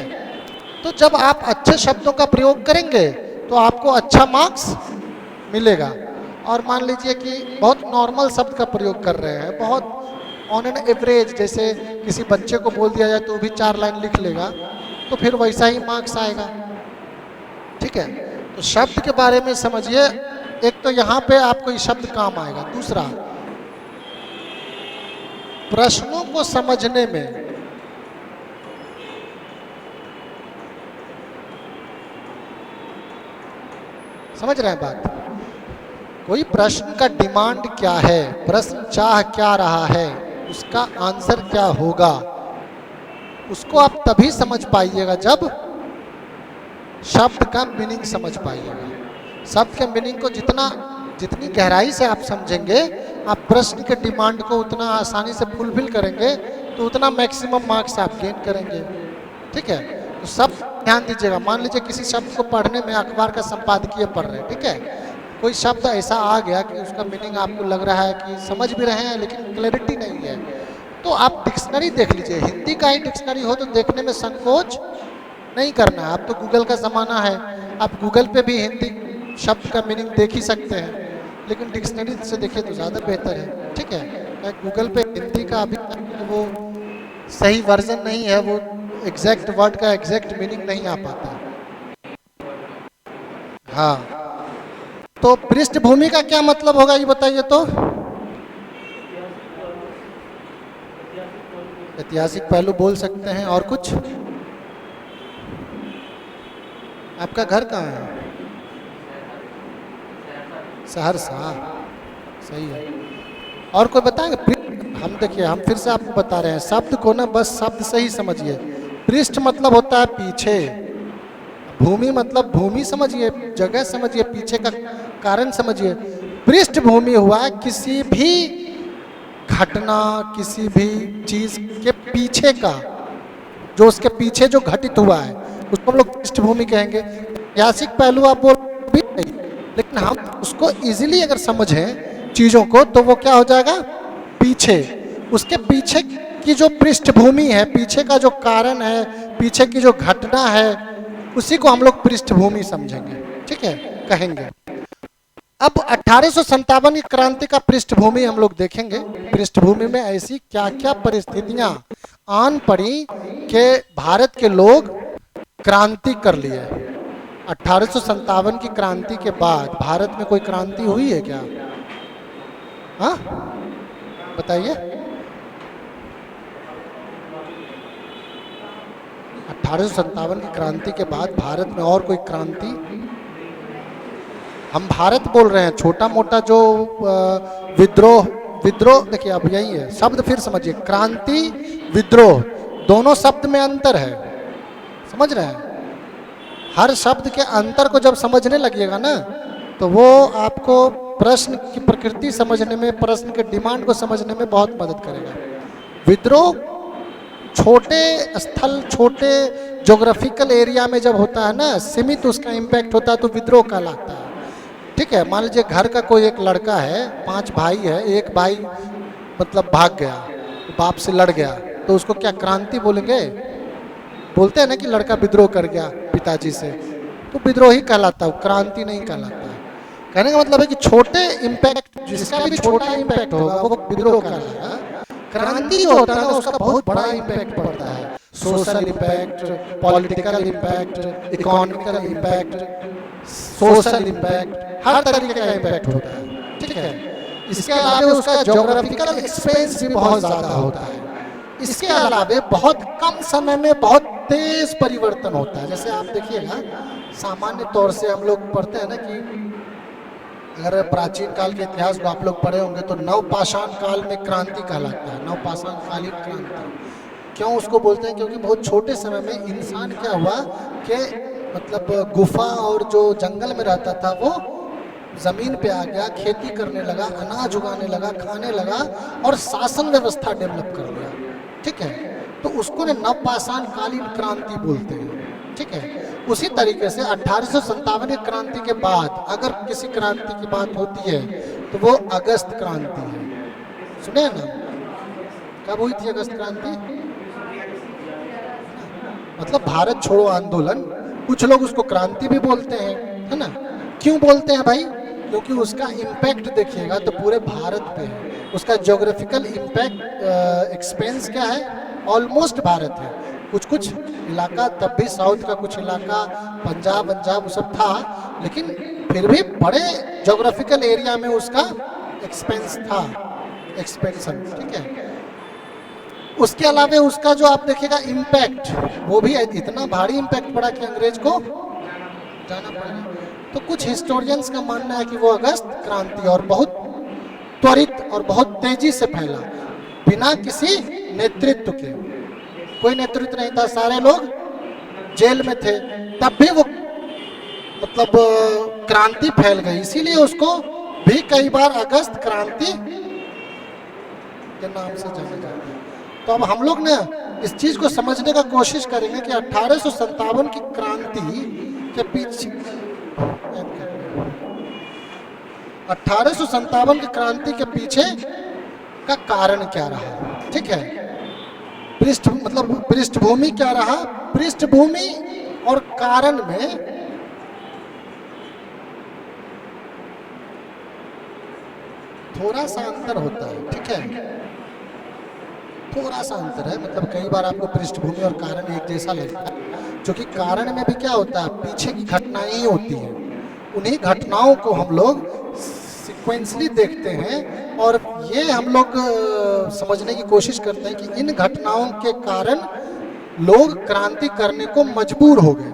तो जब आप अच्छे शब्दों का प्रयोग करेंगे तो आपको अच्छा मार्क्स मिलेगा। और मान लीजिए कि बहुत नॉर्मल शब्द का प्रयोग कर रहे हैं, बहुत ऑन एन एवरेज, जैसे किसी बच्चे को बोल दिया जाए तो वो भी 4 लाइन लिख लेगा, तो फिर वैसा ही मार्क्स आएगा। ठीक है, तो शब्द के बारे में समझिए। एक तो यहाँ पे आपको ये शब्द काम आएगा। दूसरा, प्रश्नों को समझने में समझ रहे हैं बात? कोई प्रश्न का डिमांड क्या है, प्रश्न चाह क्या रहा है, उसका आंसर क्या होगा, उसको आप तभी समझ पाइएगा जब शब्द का मीनिंग समझ पाइएगा। शब्द के मीनिंग को जितनी गहराई से आप समझेंगे, आप प्रश्न के डिमांड को उतना आसानी से फुलफिल करेंगे, तो उतना मैक्सिमम मार्क्स आप गेन करेंगे। ठीक है, तो सब ध्यान दीजिएगा। मान लीजिए किसी शब्द को पढ़ने में अखबार का संपादकीय पढ़ रहे हैं, ठीक है, कोई शब्द ऐसा आ गया कि उसका मीनिंग आपको लग रहा है कि समझ भी रहे हैं लेकिन क्लैरिटी नहीं है, तो आप डिक्शनरी देख लीजिए। हिंदी का ही डिक्शनरी हो तो देखने में संकोच नहीं करना है। अब तो गूगल का ज़माना है, आप गूगल पे भी हिंदी शब्द का मीनिंग देख ही सकते हैं, लेकिन डिक्शनरी से देखिए तो ज़्यादा बेहतर है। ठीक है, गूगल पे हिंदी का अभी वो सही वर्जन नहीं है, वो एग्जैक्ट वर्ड का एग्जैक्ट मीनिंग नहीं आ पाता। हाँ, तो पृष्ठभूमि का क्या मतलब होगा ये बताइए तो? ऐतिहासिक पहलू बोल सकते हैं, और कुछ? आपका घर कहाँ है? सहरसा, सही है। और कोई बताएंगे? हम देखिए, हम फिर से आपको बता रहे हैं, शब्द को ना बस शब्द से ही समझिए। पृष्ठ मतलब होता है पीछे, भूमि मतलब भूमि समझिए, जगह समझिए, पीछे का कारण समझिए। पृष्ठभूमि हुआ किसी भी घटना, किसी भी चीज के पीछे का, जो उसके पीछे जो घटित हुआ है उसको हम लोग पृष्ठभूमि कहेंगे। ऐतिहासिक पहलू आप बोल भी नहीं, लेकिन हम उसको इजीली अगर समझें चीजों को तो वो क्या हो जाएगा? पीछे, उसके पीछे की जो पृष्ठभूमि है, पीछे का जो कारण है, पीछे की जो घटना है, उसी को हम लोग पृष्ठभूमि समझेंगे, ठीक है, कहेंगे। अब 1857 की क्रांति का पृष्ठभूमि हम लोग देखेंगे। पृष्ठभूमि में ऐसी क्या क्या परिस्थितियां आन पड़ी कि भारत के लोग क्रांति कर लिए। 1857 की क्रांति के बाद भारत में कोई क्रांति हुई है क्या? हाँ, बताइए। 1857 की क्रांति के बाद भारत में और कोई क्रांति? हम भारत बोल रहे हैं, छोटा मोटा जो विद्रोह, देखिए अब यही है शब्द, फिर समझिए, क्रांति, विद्रोह, दोनों शब्द में अंतर है, समझ रहे हैं? हर शब्द के अंतर को जब समझने लगिएगा ना तो वो आपको प्रश्न की प्रकृति समझने में, प्रश्न के डिमांड को समझने में बहुत मदद करेगा। विद्रोह छोटे स्थल, छोटे ज्योग्राफिकल एरिया में जब होता है ना, सीमित उसका इम्पैक्ट होता है, तो विद्रोह कहलाता है, ठीक है। मान लीजिए घर का कोई एक लड़का है, 5 भाई है, एक भाई मतलब भाग गया, बाप से लड़ गया, तो उसको क्या क्रांति बोलेंगे? बोलते हैं ना कि लड़का विद्रोह कर गया पिताजी से, तो विद्रोह ही कहलाता है, क्रांति नहीं कहलाता है। कहने का मतलब है कि छोटे इम्पैक्ट, जिसका भी छोटा इम्पैक्ट होगा वो विद्रोह कहलाएगा। क्रांति जो होता है ना उसका बहुत बड़ा इम्पैक्ट पड़ता है, social impact, political impact, economical impact, social impact, हर तरीके का इम्पैक्ट होता है, ठीक है। इसके अलावा उसका ज्योग्राफिकल एक्सपेंस भी बहुत ज़्यादा होता है। इसके अलावा बहुत कम समय में बहुत तेज परिवर्तन होता है। जैसे आप देखिएगा, सामान्य तौर से हम लोग पढ़ते हैं ना कि अगर प्राचीन काल के इतिहास को आप लोग पढ़े होंगे तो नवपाषाण काल में क्रांति कहलाता है, नवपाषाण कालीन क्रांति। क्यों उसको बोलते हैं? क्योंकि बहुत छोटे समय में इंसान क्या हुआ कि मतलब गुफा और जो जंगल में रहता था वो जमीन पे आ गया, खेती करने लगा, अनाज उगाने लगा, खाने लगा और शासन व्यवस्था डेवलप कर लिया, ठीक है। तो उसको ने नवपाषाण कालीन क्रांति बोलते हैं, ठीक है। उसी तरीके से 1857 की क्रांति के बाद अगर किसी क्रांति की बात होती है तो वो अगस्त क्रांति है। सुने ना, कब हुई थी अगस्त क्रांति? मतलब भारत छोड़ो आंदोलन, कुछ लोग उसको क्रांति भी बोलते हैं, है ना। क्यों बोलते हैं भाई? क्योंकि उसका इम्पैक्ट देखिएगा तो पूरे भारत पे है। उसका ज्योग्राफिकल इम्पैक्ट एक्सपेंस क्या है? ऑलमोस्ट भारत है। कुछ कुछ इलाका, तब भी साउथ का कुछ इलाका, पंजाब वो सब था, लेकिन फिर भी बड़े ज्योग्राफिकल एरिया में उसका एक्सपेंस था, एक्सपेंशन, ठीक है। उसके अलावा उसका जो आप देखिएगा इम्पैक्ट, वो भी इतना भारी इम्पैक्ट पड़ा कि अंग्रेज को जाना पड़ा। तो कुछ हिस्टोरियंस का मानना है कि वो अगस्त क्रांति और बहुत त्वरित और बहुत तेजी से फैला, बिना किसी नेतृत्व के। कोई नेतृत्व नहीं था, सारे लोग जेल में थे, तब भी वो मतलब क्रांति फैल गई। इसीलिए उसको भी कई बार अगस्त क्रांति के नाम से जाना जाता है। तो अब हम लोग ना इस चीज को समझने का कोशिश करेंगे कि 1857 की क्रांति के पीछे, 1857 की क्रांति के पीछे का कारण क्या रहा, ठीक है। पृष्ठभूमि क्या रहा? पृष्ठभूमि और कारण में थोड़ा सा अंतर होता है, ठीक है, थोड़ा सा अंतर है। मतलब कई बार आपको पृष्ठभूमि और कारण एक जैसा लगता है, क्योंकि कारण में भी क्या होता है, पीछे की घटनाएं ही होती हैं। उन्हीं घटनाओं को हम लोग सीक्वेंसली देखते हैं और ये हम लोग समझने की कोशिश करते हैं कि इन घटनाओं के कारण लोग क्रांति करने को मजबूर हो गए।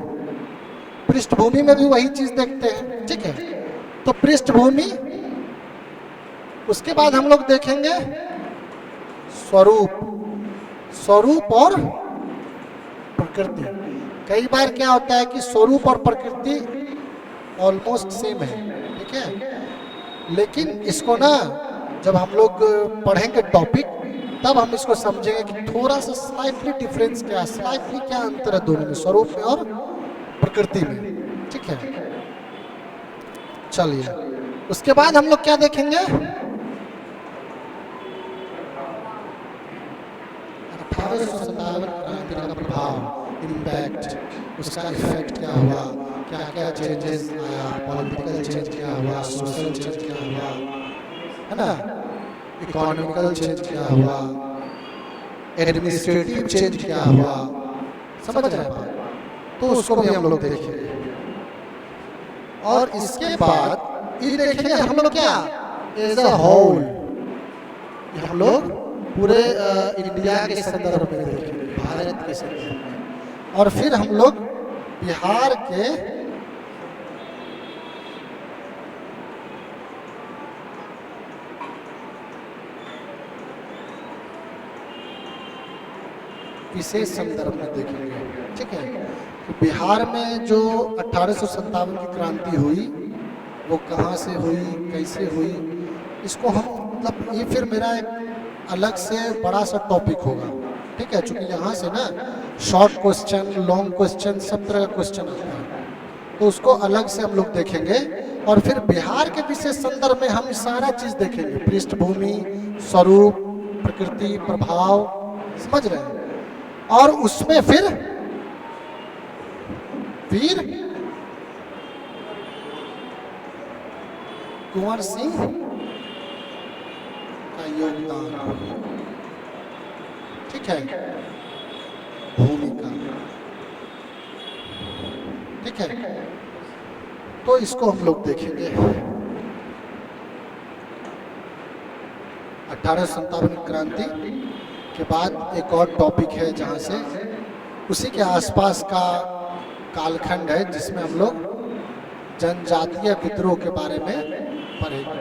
पृष्ठभूमि में भी वही चीज देखते हैं, ठीक है। तो पृष्ठभूमि, उसके बाद हम लोग देखेंगे स्वरूप, स्वरूप और प्रकृति। कई बार क्या होता है कि स्वरूप और प्रकृति ऑलमोस्ट सेम है, ठीक है, लेकिन इसको ना जब हम लोग पढ़ेंगे टॉपिक, तब हम इसको समझेंगे कि थोड़ा सा स्लाइटली डिफरेंस क्या है, स्लाइटली क्या अंतर है दोनों में, स्वरूप में और प्रकृति में, ठीक है। चलिए, उसके बाद हम लोग क्या देखेंगे, 1857 क्रांति का प्रभाव, इम्पैक्ट, उसका इफेक्ट क्या हुआ, क्या क्या चेंजेस आया, पॉलिटिकल चेंज क्या हुआ, सोशल चेंज क्या हुआ, है ना, इकोनॉमिकल चेंज क्या हुआ, एडमिनिस्ट्रेटिव चेंज क्या हुआ, समझ रहे हैं, तो उसको भी हम लोग देखेंगे। और इसके बाद ये देखेंगे हम लोग क्या एज अ होल, हम लोग पूरे इंडिया के संदर्भ में देखेंगे, भारत के संदर्भ में, और फिर हम लोग बिहार के विशेष संदर्भ में देखेंगे, ठीक है। तो बिहार में जो 1857 की क्रांति हुई, वो कहाँ से हुई, कैसे हुई, इसको हम मतलब ये फिर मेरा एक अलग से बड़ा सा टॉपिक होगा, ठीक है, क्योंकि यहाँ से ना शॉर्ट क्वेश्चन, लॉन्ग क्वेश्चन, सब तरह का क्वेश्चन आता है, तो उसको अलग से हम लोग देखेंगे। और फिर बिहार के विशेष संदर्भ में हम सारा चीज देखेंगे, पृष्ठभूमि, स्वरूप, प्रकृति, प्रभाव, समझ रहे हैं। और उसमें फिर वीर कुंवर सिंह का योगदान, ठीक है, भूमिका, ठीक है, तो इसको हम लोग देखेंगे। 1857 क्रांति के बाद एक और टॉपिक है जहाँ से उसी के आसपास का कालखंड है, जिसमें हम लोग जनजातीय विद्रोह के बारे में पढ़ेंगे।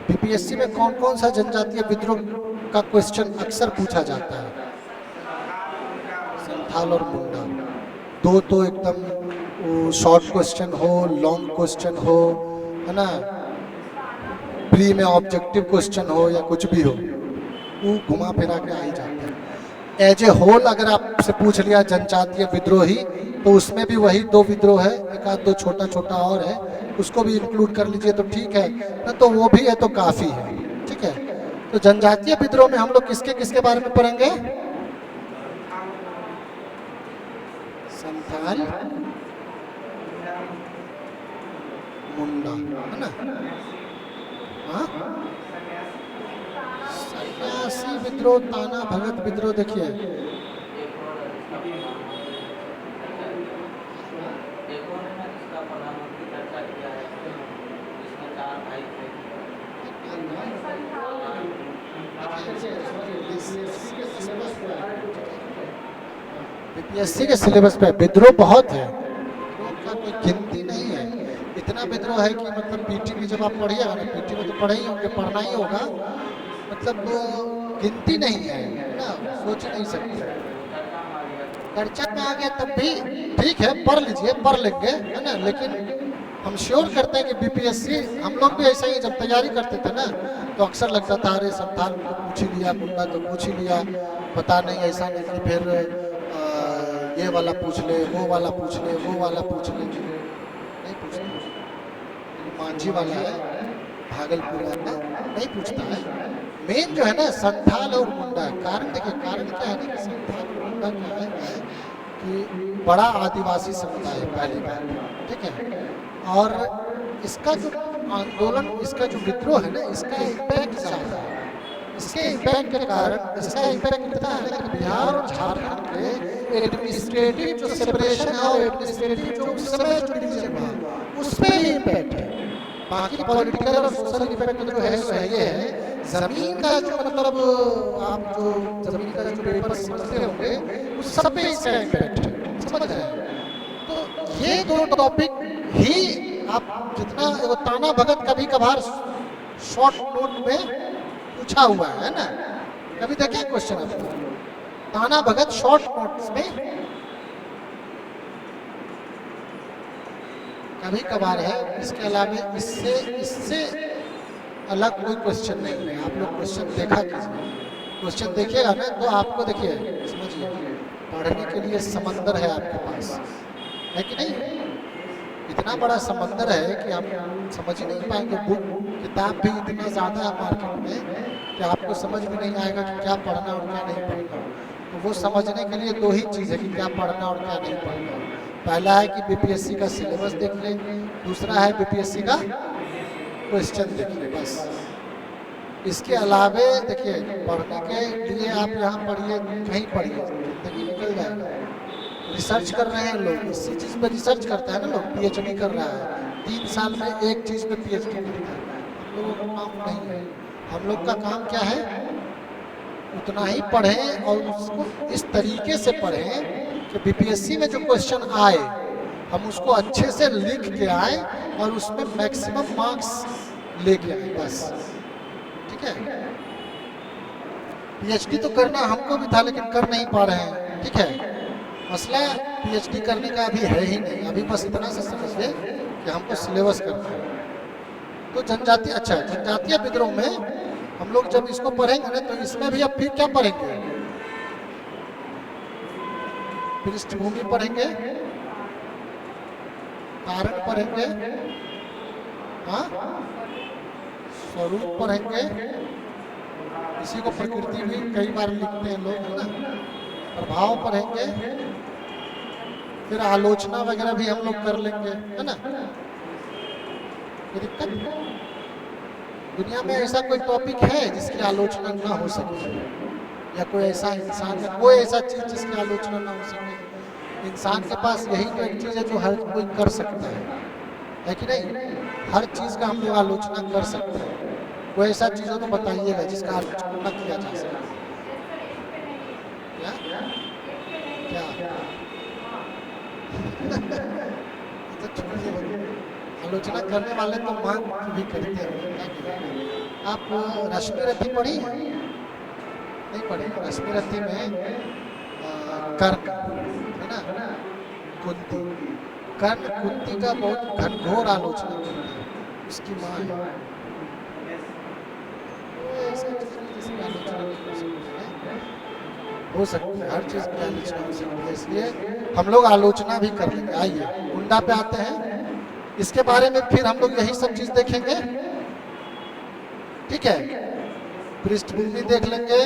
बीपीएससी में कौन कौन सा जनजातीय विद्रोह का क्वेश्चन अक्सर पूछा जाता है? संथाल और मुंडा, दो तो एकदम शॉर्ट क्वेश्चन हो, लॉन्ग क्वेश्चन हो, है ना, प्री में ऑब्जेक्टिव क्वेश्चन हो या कुछ भी हो, वो घुमा फिरा के आ ही जाता है। एज ए होल अगर आपसे पूछ लिया जनजातीय विद्रोही, तो उसमें भी वही दो विद्रोह है, एक आध दो छोटा छोटा और है, उसको भी इंक्लूड कर लीजिए तो ठीक है ना, तो वो भी है तो काफी है, ठीक है। तो जनजातीय विद्रोह में हम लोग किसके किसके बारे में पढ़ेंगे? संथाल, मुंडा, है ना, हाँ, सन्यासी विद्रोह, ताना भगत विद्रोह, देखिए बीपीएससी के सिलेबस पे विद्रोह बहुत है, विद्रोह का कोई गिनती नहीं है, इतना विद्रोह है कि मतलब पीटी में जब आप पढ़िएगा ना, पीटी में तो पढ़े ही होंगे, पढ़ना ही होगा, मतलब गिनती नहीं है ना, सोच नहीं सकते। चर्चा में आ गया तब भी ठीक है, पढ़ लीजिए, पढ़ लेंगे, है ना, लेकिन हम श्योर करते हैं कि बीपीएससी, हम लोग भी ऐसा ही जब तैयारी करते थे ना, तो अक्सर लगता था अरे संथाल को पूछ ही लिया, मुंडा तो पूछ ही लिया, पता नहीं ऐसा नहीं कि फिर ये वाला पूछ ले, वो वाला पूछ ले, वो वाला पूछ ले, नहीं पूछता, मांझी वाला है, भागलपुर वाला नहीं पूछता है। मेन जो है ना संथाल और मुंडा, कारण देखिए, कारण क्या है ना कि संथाल और मुंडा क्या है कि बड़ा आदिवासी समुदाय है पहली बात, ठीक है, और इसका जो आंदोलन, इसका जो विद्रोह है ना, इसका इम्पैक्ट ज़्यादा है। इसके इम्पैक्ट के कारण, इसका इम्पैक्ट इतना है कि बिहार और झारखंड के एडमिनिस्ट्रेटिव जो सेपरेशन है और एडमिनिस्ट्रेटिव जो उस समय जो डिवीजन हुआ, उस पर भी इम्पैक्ट है। बाकी पॉलिटिकल और सोशल इफेक्ट जो है सो ये है जमीन का जो मतलब आप जो जमीन का जो पेपर समझते होंगे उस सब पे इसका इम्पैक्ट है, समझ रहे हैं। तो ये दो टॉपिक ही आप जितना वो ताना भगत कभी कभार शॉर्ट नोट में पूछा हुआ है ना, कभी देखे क्वेश्चन आपको ताना भगत शॉर्ट नोट्स में कभी कभार है, इसके अलावा इससे इससे अलग कोई क्वेश्चन नहीं है। आप लोग क्वेश्चन देखा कीजिए, क्वेश्चन देखिएगा ना तो आपको देखिए समझिए पढ़ने के लिए समंदर है आपके पास, है कि नहीं? इतना बड़ा समंदर है कि आप समझ ही नहीं पाएंगे। बुक किताब भी इतना ज़्यादा है मार्केट में कि आपको समझ में नहीं आएगा कि क्या पढ़ना और क्या नहीं पढ़ना। तो वो समझने के लिए दो ही चीज़ है कि क्या पढ़ना और क्या नहीं पढ़ना। पहला है कि बीपीएससी का सिलेबस देख लें, दूसरा है बीपीएससी का क्वेश्चन देख लें, बस। इसके अलावे देखिए पढ़ने के लिए आप यहाँ पढ़िए कहीं पढ़िए जिंदगी निकल जाएगा। रिसर्च कर रहे हैं लोग, इसी चीज़ पे रिसर्च करता है ना लोग, पीएचडी कर रहा है 3 साल में एक चीज़ पे पीएचडी करता है। हम लोगों का काम नहीं है, हम लोग का काम क्या है उतना ही पढ़ें और उसको इस तरीके से पढ़ें कि बीपीएससी में जो क्वेश्चन आए हम उसको अच्छे से लिख के आए और उसमें मैक्सिमम मार्क्स लेके आए, बस। ठीक है, पीएचडी तो करना हमको भी था लेकिन कर नहीं पा रहे हैं। ठीक है, मसला पीएचडी करने का अभी है ही नहीं, अभी बस इतना सा समझिए कि हमको सिलेबस करना है। तो जनजातीय, अच्छा जनजातीय विद्रोह में हम लोग जब इसको पढ़ेंगे ना तो इसमें भी अब फिर क्या पढ़ेंगे, पृष्ठभूमि पढ़ेंगे, कारण पढ़ेंगे, हाँ स्वरूप पढ़ेंगे, इसी को प्रकृति भी कई बार लिखते हैं लोग, है ना, प्रभाव पढ़ेंगे, फिर आलोचना वगैरह भी हम लोग कर लेंगे, है ना। कोई दिक्कत? दुनिया में ऐसा कोई टॉपिक है जिसकी आलोचना ना हो सके, या कोई ऐसा इंसान या कोई ऐसा चीज जिसकी आलोचना ना हो सके? इंसान के पास यही तो एक चीज है जो हर कोई कर सकता है कि नहीं? हर चीज का हम लोग आलोचना कर सकते हैं। कोई ऐसा चीज हो तो बताइएगा जिसका आलोचना किया जा सके। क्या क्या तो छोड़िए, आलोचना करने वाले तो मांग भी करते हैं। आप रश्मि रथी पढ़ी नहीं पढ़ी? रश्मि रथी में कर्ण है ना, कुंती, कर्ण कुंती का बहुत घनघोर आलोचना करता है, उसकी माँ है। हो सकती है, हर चीज की आलोचना हो सकती है, इसलिए हम लोग आलोचना भी कर लेंगे। आइए गुंडा पे आते हैं, इसके बारे में फिर हम लोग यही सब चीज देखेंगे। ठीक है, पृष्ठभूमि देख लेंगे,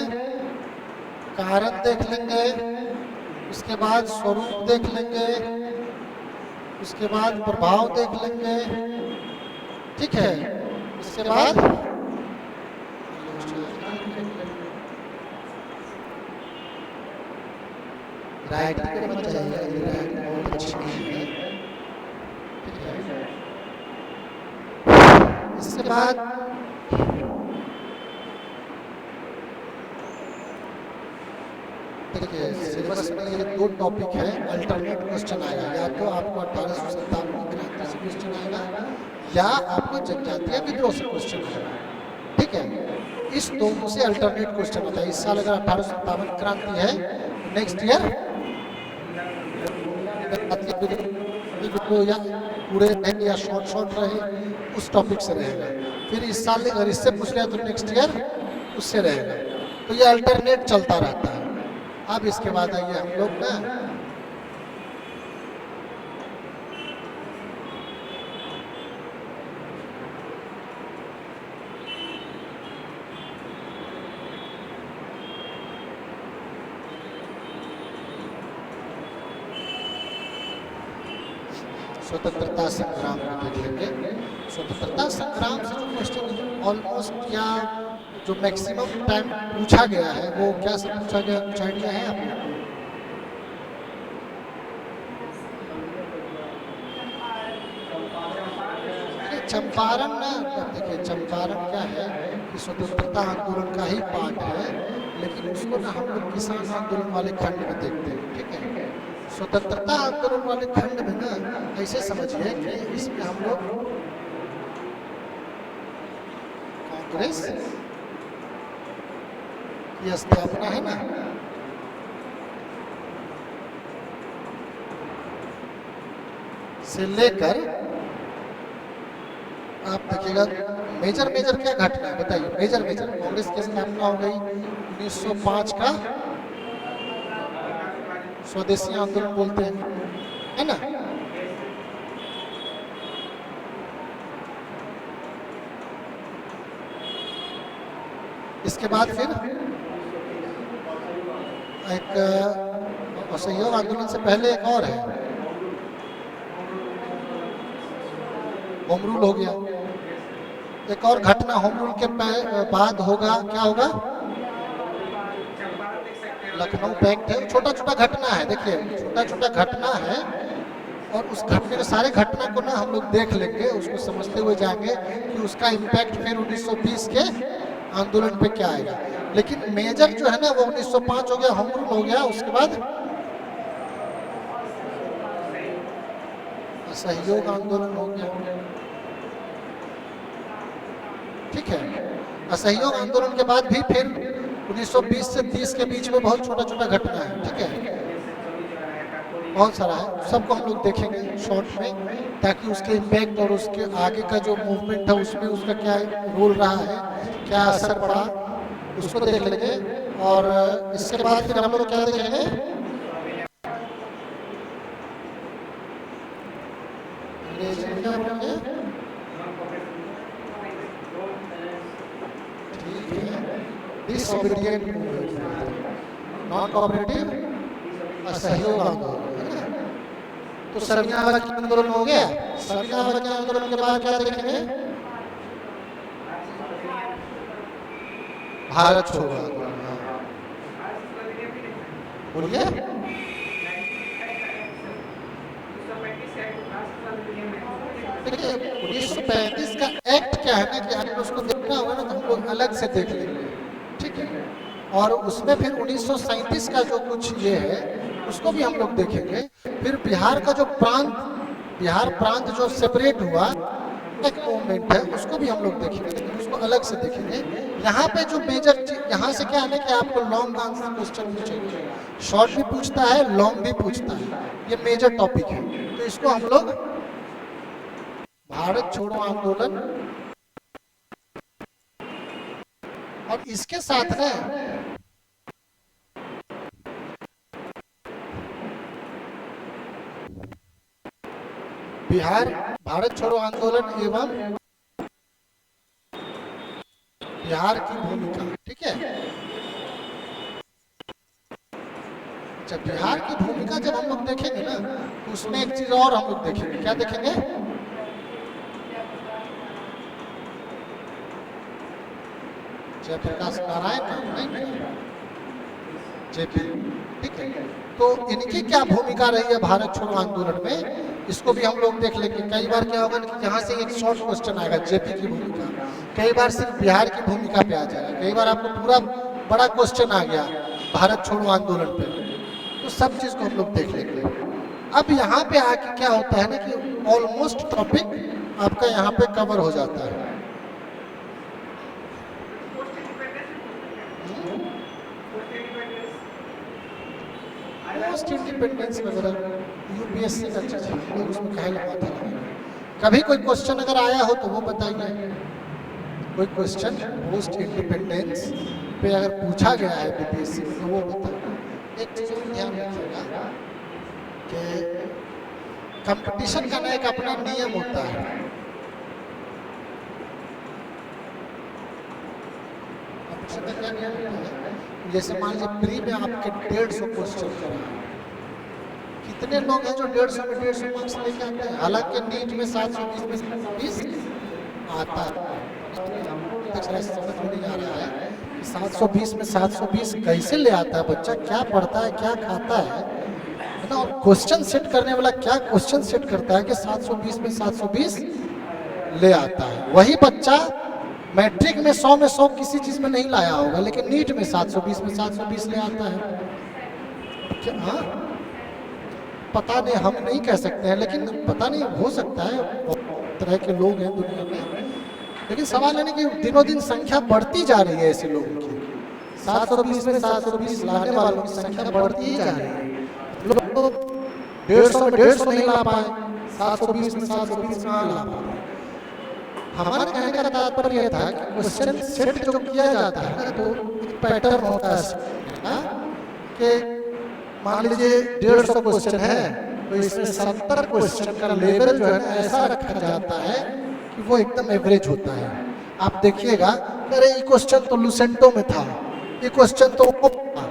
कारण देख लेंगे, उसके बाद स्वरूप देख लेंगे, उसके बाद प्रभाव देख लेंगे। ठीक है, उसके बाद राइटिंग मत जाइए, राइटिंग बहुत अच्छी है। ठीक है, इसके बाद देखिए सिलेबस में ये दो टॉपिक है, अल्टरनेट क्वेश्चन आएगा, या तो आपको 1857 की क्रांति से क्वेश्चन आएगा या आपको जनजातीय विद्रोह से क्वेश्चन आएगा। ठीक है, इस दोनों से अल्टरनेट क्वेश्चन होता है। इस साल अगर 1857 क्रांति है, नेक्स्ट ईयर या पूरे रहेंगे या शॉर्ट रहे, उस टॉपिक से रहेगा। फिर इस साल अगर इससे पूछ रहे तो नेक्स्ट ईयर उससे रहेगा। तो ये अल्टरनेट चलता रहता है। अब इसके बाद आइए हम लोग ना स्वतंत्रता संग्राम को देख लेंगे। स्वतंत्रता संग्राम से जो क्वेश्चन ऑलमोस्ट क्या जो मैक्सिमम टाइम पूछा गया है वो क्या सब पूछा गया, कुछ आइडिया है आपको? चंपारण ना, देखिए चंपारण क्या है कि स्वतंत्रता आंदोलन का ही पार्ट है, लेकिन उसको ना हम लोग किसान आंदोलन वाले खंड में देखते हैं, ठीक है। स्वतंत्रता आंदोलन वाले खंड में ना ऐसे समझिए कि इसमें हम लोग कांग्रेस की स्थापना है ना, से लेकर आप देखिएगा मेजर मेजर क्या घटना है बताइए। मेजर मेजर कांग्रेस की स्थापना हो गई 1905 का स्वदेशी आंदोलन बोलते हैं, है ना। इसके बाद फिर एक असहयोग आंदोलन से पहले एक और है, होम रूल हो गया। एक और घटना होम रूल के बाद होगा, क्या होगा, लखनऊ पैक्ट है। छोटा छोटा घटना है, देखिए छोटा छोटा घटना है, और उस घटने के सारे घटना को ना हम लोग देख लेंगे, उसको समझते हुए जाएंगे कि उसका इम्पैक्ट फिर 1920 के आंदोलन पे क्या आएगा। लेकिन मेजर जो है ना वो 1905 हो गया, होम रूल हो गया, उसके बाद असहयोग आंदोलन हो गया, ठीक है। असहयोग आंदोलन के बाद भी फिर 1920 से 30 के बीच में बहुत छोटा छोटा घटना है, ठीक है, बहुत सारा है, सबको हम लोग देखेंगे शॉर्ट में, ताकि उसके इम्पैक्ट और उसके आगे का जो मूवमेंट है उसमें उसका क्या रोल रहा है, क्या असर पड़ा, उसको देख लेंगे। और इसके बाद फिर हम लोग क्या देखेंगे, डिसओबीडिएंट मूवमेंट, नॉन कोऑपरेटिव असहयोग आंदोलन। तो सविनावज्ञ आंदोलन हो गया। सविनावज्ञ आंदोलन के बाद क्या देखेंगे, भारत छोड़ो आंदोलन। बोलिए, देखिए 1935 का एक्ट क्या है ना कि अगर उसको देखना होगा ना तो हम लोग अलग से देख लेंगे, ठीक है। और उसमें फिर 1937 का जो कुछ ये है उसको भी हम लोग देखेंगे। फिर बिहार का जो बिहार प्रांत जो सेपरेट हुआ एक मूवमेंट है, उसको भी हम लोग देखेंगे, उसको अलग से देखेंगे। यहाँ पे जो मेजर यहाँ से क्या है ना कि आपको लॉन्ग आंसर क्वेश्चन पूछेंगे, शॉर्ट भी पूछता है, लॉन्ग भी पूछता है, ये मेजर टॉपिक है। तो इसको हम लोग भारत छोड़ो आंदोलन और इसके साथ ना बिहार भारत छोड़ो आंदोलन एवं बिहार की भूमिका, ठीक है। जब बिहार की भूमिका जब हम लोग देखेंगे ना तो उसमें एक चीज और हम लोग देखेंगे, क्या देखेंगे, जयप्रकाश नारायण नहीं, जेपी, ठीक है। तो इनकी क्या भूमिका रही है भारत छोड़ो आंदोलन में, इसको भी हम लोग देख लेंगे। कई बार क्या होगा कि यहाँ से एक शॉर्ट क्वेश्चन आएगा जेपी की भूमिका, कई बार सिर्फ बिहार की भूमिका पे आ जाएगा, कई बार आपको पूरा बड़ा क्वेश्चन आ गया भारत छोड़ो आंदोलन पे, तो सब चीज को हम लोग देख लेंगे। अब यहाँ पे आके क्या होता है ना कि ऑलमोस्ट टॉपिक आपका यहाँ पे कवर हो जाता है। पोस्ट इंडिपेंडेंस वगैरह यूपीएससी का चीज है, उसमें कहे माथा लगाना। कभी कोई क्वेश्चन अगर आया हो तो वो बताइए, कोई क्वेश्चन पोस्ट इंडिपेंडेंस पे अगर पूछा गया है बीपीएससी में तो वो बताइए। एक चीज और ध्यान रखिएगा कि कंपटीशन का ना एक अपना नियम होता है। कंपटीशन का क्या नियम होता है, जैसे मान लीजिए प्री में आपके 150 क्वेश्चन करा, कितने लोग हैं जो 150 में 150 मार्क्स लेके आते हैं, हालांकि नीट में 720 में 20 आता है। समझ में नहीं आ रहा है कि 720 में 720 कैसे ले आता है बच्चा, क्या पढ़ता है, क्या खाता है ना। और क्वेश्चन सेट करने वाला क्या क्वेश्चन सेट करता है कि 720 में 720 ले आता है। वही बच्चा मैट्रिक में 100 में 100 किसी चीज़ में नहीं लाया होगा, लेकिन नीट में 720 में 720 ले आता है। क्या हाँ, पता नहीं, हम नहीं कह सकते हैं, लेकिन पता नहीं, हो सकता है, बहुत तरह के लोग हैं दुनिया में। लेकिन सवाल है ना कि दिनों दिन संख्या बढ़ती जा रही है ऐसे लोगों की। 720 में 720 लाने वालों की संख्या बढ़ती ही जा रही है। लोग तो 150 में 150 नहीं ला पाए, 720 में 720 कहाँ ला पाए। हमारा कहने का तात्पर्य यह था कि क्वेश्चन सेट जो किया जाता है ना, तो एक पैटर्न होता है कि मान लीजिए 150 क्वेश्चन है, तो इसमें 70 क्वेश्चन का लेवल जो है ना ऐसा रखा जाता है कि वो एकदम एवरेज होता है। आप देखिएगा, अरे ये क्वेश्चन तो लुसेंटो में था, ये क्वेश्चन तो वो था,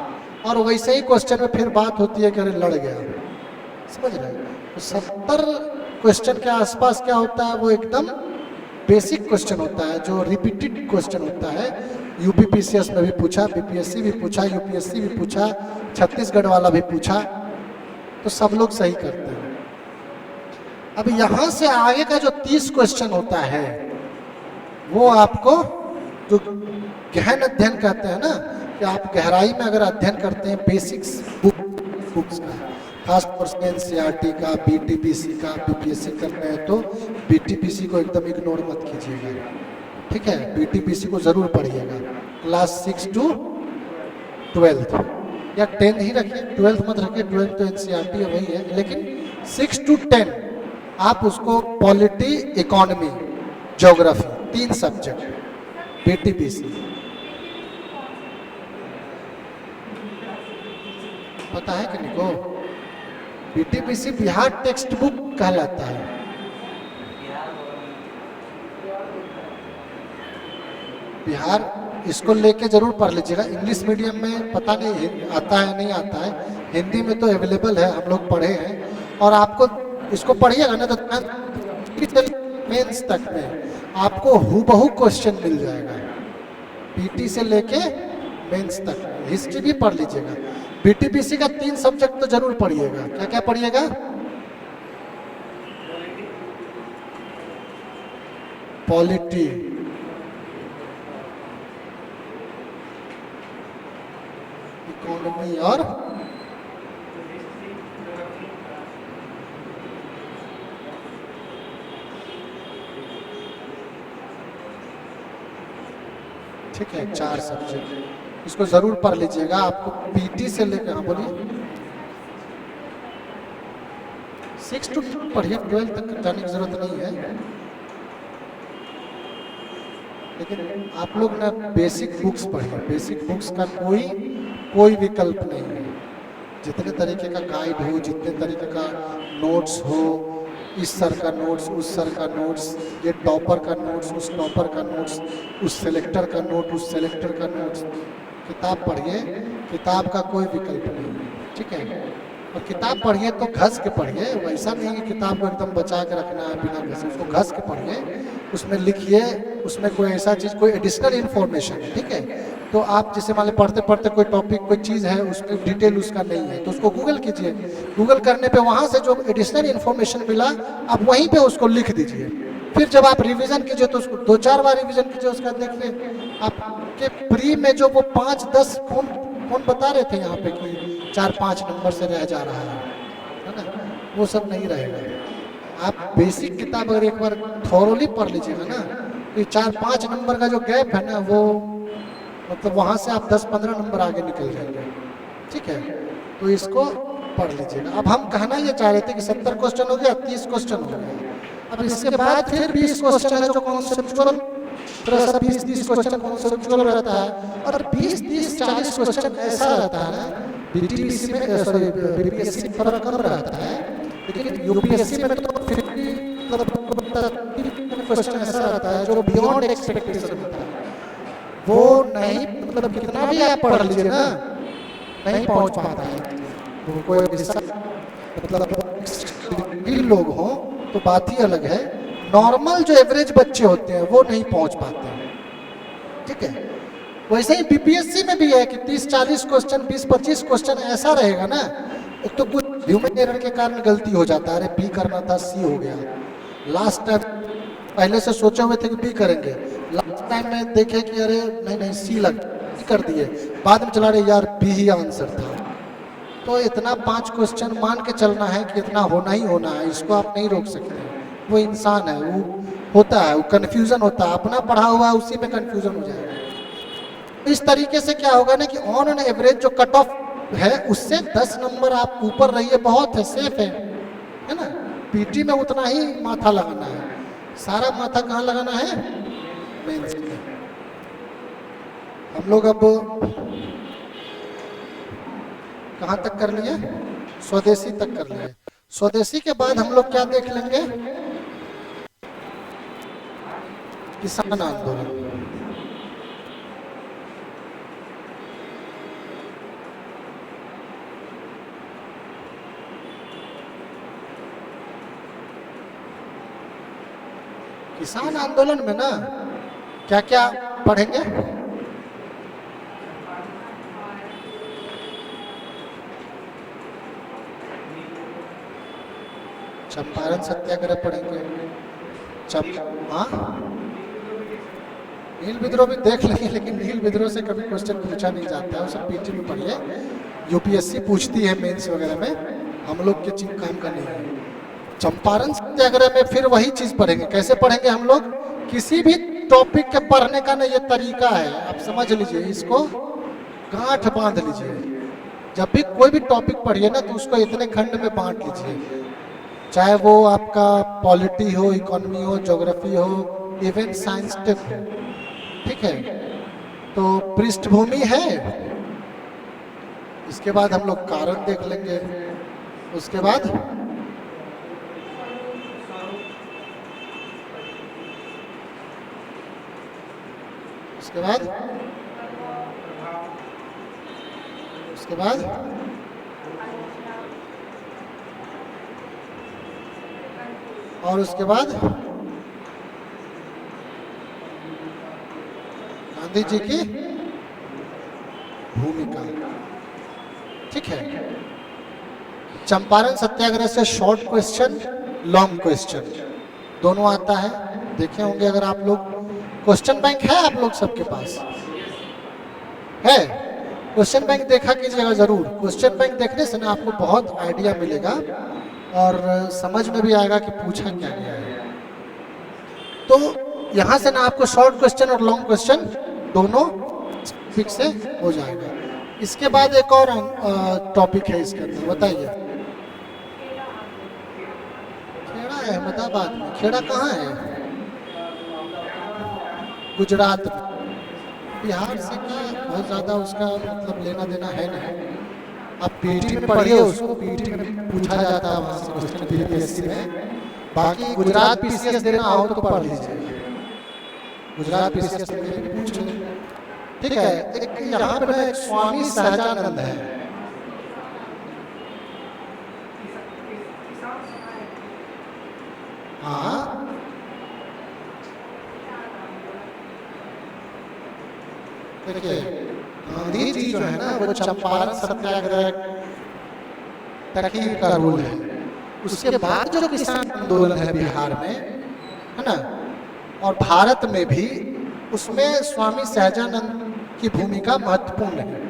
और वैसे ही क्वेश्चन में फिर बात होती है कि अरे लड़ गया, समझ रहे हैं। तो 70 क्वेश्चन के आसपास क्या होता है, वो एकदम बेसिक क्वेश्चन होता है, जो रिपीटेड क्वेश्चन होता है। यूपीपीसीएस में भी पूछा, बीपीएससी भी पूछा, यूपीएससी भी पूछा, छत्तीसगढ़ वाला भी पूछा, तो सब लोग सही करते हैं। अब यहाँ से आगे का जो 30 क्वेश्चन होता है, वो आपको जो गहन अध्ययन कहते हैं ना, कि आप गहराई में अगर अध्ययन करते हैं बेसिक्स बुक्स का, खास तौर से एनसीईआरटी का, बीटीपीसी का, बीपीएससी करते हैं तो बीटीपीसी को एकदम इग्नोर मत कीजिएगा, ठीक है। बीटीपीसी को जरूर पढ़िएगा, क्लास 6 to 12 या 10 ही रखिए, 12 मत रखिए, 12 तो एनसीईआरटी है वही है, लेकिन 6 to 10 आप उसको पॉलिटी, इकोनॉमी, ज्योग्राफी, 3 सब्जेक्ट बीटीपीसी। पता है कि नहीं को, बीटीपीसी बिहार टेक्स्ट बुक कहलाता है। बिहार, इसको लेके जरूर पढ़ लीजिएगा। इंग्लिश मीडियम में पता नहीं आता है नहीं आता है, हिंदी में तो अवेलेबल है, हम लोग पढ़े हैं। और आपको इसको पढ़िएगा ना तो मेंस तक में आपको हूबहू क्वेश्चन मिल जाएगा, पीटी से लेके मेंस तक। हिस्ट्री भी पढ़ लीजिएगा। बीटीपीसी का 3 सब्जेक्ट तो जरूर पढ़िएगा। क्या क्या पढ़िएगा? पॉलिटी, इकोनॉमी और ठीक है, 4 सब्जेक्ट इसको जरूर पढ़ लीजिएगा। आपको पीटी से लेकर, हाँ बोलिए, 6 to 12 पढ़िए, 12 तक जाने की जरूरत नहीं है। लेकिन आप लोग ना बेसिक बुक्स पढ़िए, बेसिक बुक्स का कोई विकल्प नहीं है। जितने तरीके का गाइड हो, जितने तरीके का नोट्स हो, इस सर का नोट्स, उस सर का नोट्स, ये टॉपर का नोट्स, उस टॉपर का नोट्स, उस सेलेक्टर का नोट, उस सेलेक्टर का नोट्स, किताब पढ़िए, किताब का कोई विकल्प नहीं है, ठीक है। और किताब पढ़िए तो घस के पढ़िए, वैसा नहीं कि किताब को एकदम बचा के रखना है बिना घसे, उसको घस के पढ़िए, उसमें लिखिए, उसमें कोई ऐसा चीज़, कोई एडिशनल इन्फॉर्मेशन है, ठीक है। तो आप जैसे मान लें पढ़ते पढ़ते कोई टॉपिक, कोई चीज़ है, उसमें डिटेल उसका नहीं है, तो उसको गूगल कीजिए। गूगल करने पे वहाँ से जो एडिशनल इन्फॉर्मेशन मिला, आप वहीं पे उसको लिख दीजिए। फिर जब आप रिवीजन कीजिए तो उसको 2-4 बार रिवीजन कीजिए। उसका देखिए आपके प्री में जो वो 5-10 कौन बता रहे थे यहाँ पे कि 4-5 नंबर से रह जा रहा है ना, वो सब नहीं रहेगा। आप बेसिक किताब अगर एक बार थॉरोली पढ़ लीजिएगा ना, तो 4-5 नंबर का जो गैप है ना, वो मतलब वहाँ से आप 10-15 नंबर आगे निकल जाएंगे, ठीक है। तो इसको पढ़ लीजिएगा। अब हम कहना ये चाह रहे थे कि 70 क्वेश्चन हो गया, 30 क्वेश्चन हो गया। अब इसके बाद फिर 20 क्वेश्चन है जो कॉन्सेप्चुअल, 20-30 क्वेश्चन कॉन्सेप्चुअल रहता है, और 20-30-40 क्वेश्चन ऐसा रहता है ना, बीटीपीसी में, सॉरी बीपीएससी में थोड़ा कम रहता है, लेकिन यूपीएससी में तो फिर भी क्वेश्चन ऐसा रहता है जो बियॉन्ड एक्सपेक्टेशन होता है। वो नहीं, मतलब कितना भी आप पढ़ लीजिए ना, नहीं पहुंच पाता है। तो कोई मतलब लोग हों तो बात ही अलग है। नॉर्मल जो एवरेज बच्चे होते हैं वो नहीं पहुंच पाते हैं, ठीक है। वैसे ही बीपीएससी में भी है कि 30-40 क्वेश्चन, 20-25 क्वेश्चन ऐसा रहेगा ना। एक तो कुछ ह्यूमन एरर के कारण गलती हो जाता है, अरे बी करना था सी हो गया, लास्ट टाइम पहले से सोचे हुए थे कि बी करेंगे, लास्ट टाइम में देखे कि अरे नहीं नहीं सी लग कर दिए, बाद में चला रहे यार बी ही आंसर था। तो इतना 5 क्वेश्चन मान के चलना है कि इतना होना ही होना है, इसको आप नहीं रोक सकते। वो इंसान है, वो होता है, वो कन्फ्यूजन होता है, अपना पढ़ा हुआ है उसी में कन्फ्यूजन हो जाएगा। इस तरीके से क्या होगा ना कि ऑन एन एवरेज जो कट ऑफ है उससे 10 नंबर आप ऊपर रहिए, बहुत है, सेफ है ना। पीटी में उतना ही माथा लगाना है, सारा माथा कहाँ लगाना है, मेंस में। हम लोग अब कहाँ तक कर लिए, स्वदेशी तक कर लिए। स्वदेशी के बाद हम लोग क्या देख लेंगे, किसान आंदोलन। किसान आंदोलन में ना क्या क्या पढ़ेंगे, चंपारण सत्याग्रह पढ़ेंगे, हाँ नील विद्रोह भी देख लेंगे, लेकिन नील विद्रोह से कभी क्वेश्चन पूछा नहीं जाता है, वो सब पीटी में पढ़िए, यूपीएससी पूछती है मेंस वगैरह में, हम लोग के चीज काम का नहीं है। चंपारण सत्याग्रह में फिर वही चीज पढ़ेंगे। कैसे पढ़ेंगे हम लोग, किसी भी टॉपिक के पढ़ने का ना ये तरीका है, आप समझ लीजिए, इसको गांठ बांध लीजिए। जब भी कोई भी टॉपिक पढ़िए ना तो उसको इतने खंड में बांट लीजिए, चाहे वो आपका पॉलिटी हो, इकोनॉमी हो, ज्योग्राफी हो, इवन साइंस टेक हो, ठीक है। तो पृष्ठभूमि है, इसके बाद हम लोग कारण देख लेंगे, उसके बाद उसके बाद और उसके बाद गांधी जी की भूमिका, ठीक है। चंपारण सत्याग्रह से शॉर्ट क्वेश्चन, लॉन्ग क्वेश्चन दोनों आता है, देखे होंगे अगर आप लोग। क्वेश्चन बैंक है आप लोग सबके पास है, क्वेश्चन बैंक देखा कीजिएगा जरूर। क्वेश्चन बैंक देखने से ना आपको बहुत आइडिया मिलेगा और समझ में भी आएगा कि पूछा क्या गया है। तो यहाँ से ना आपको शॉर्ट क्वेश्चन और लॉन्ग क्वेश्चन दोनों फिक्स से हो जाएगा। इसके बाद एक और टॉपिक है इसके अंदर, बताइए। खेड़ा अहमदाबाद में, खेड़ा कहाँ है, गुजरात में। बिहार से क्या बहुत ज़्यादा उसका मतलब लेना देना है नहीं, अब पीटी में पढ़िए, उसको पीटी में पूछा जाता है वहाँ से क्वेश्चन पीपीएससी में। बाकी गुजरात पीसीएस देना हो तो पढ़ लीजिए, गुजरात पीसीएस में पूछ लीजिए, ठीक है। एक यहाँ पे एक स्वामी सहजानंद है, हाँ देखिए, गांधी जी जो है ना वो चंपारण सत्याग्रह तक ही का रूल है। उसके बाद जो किसान आंदोलन है बिहार में, है ना, और भारत में भी, उसमें स्वामी सहजानंद की भूमिका महत्वपूर्ण है।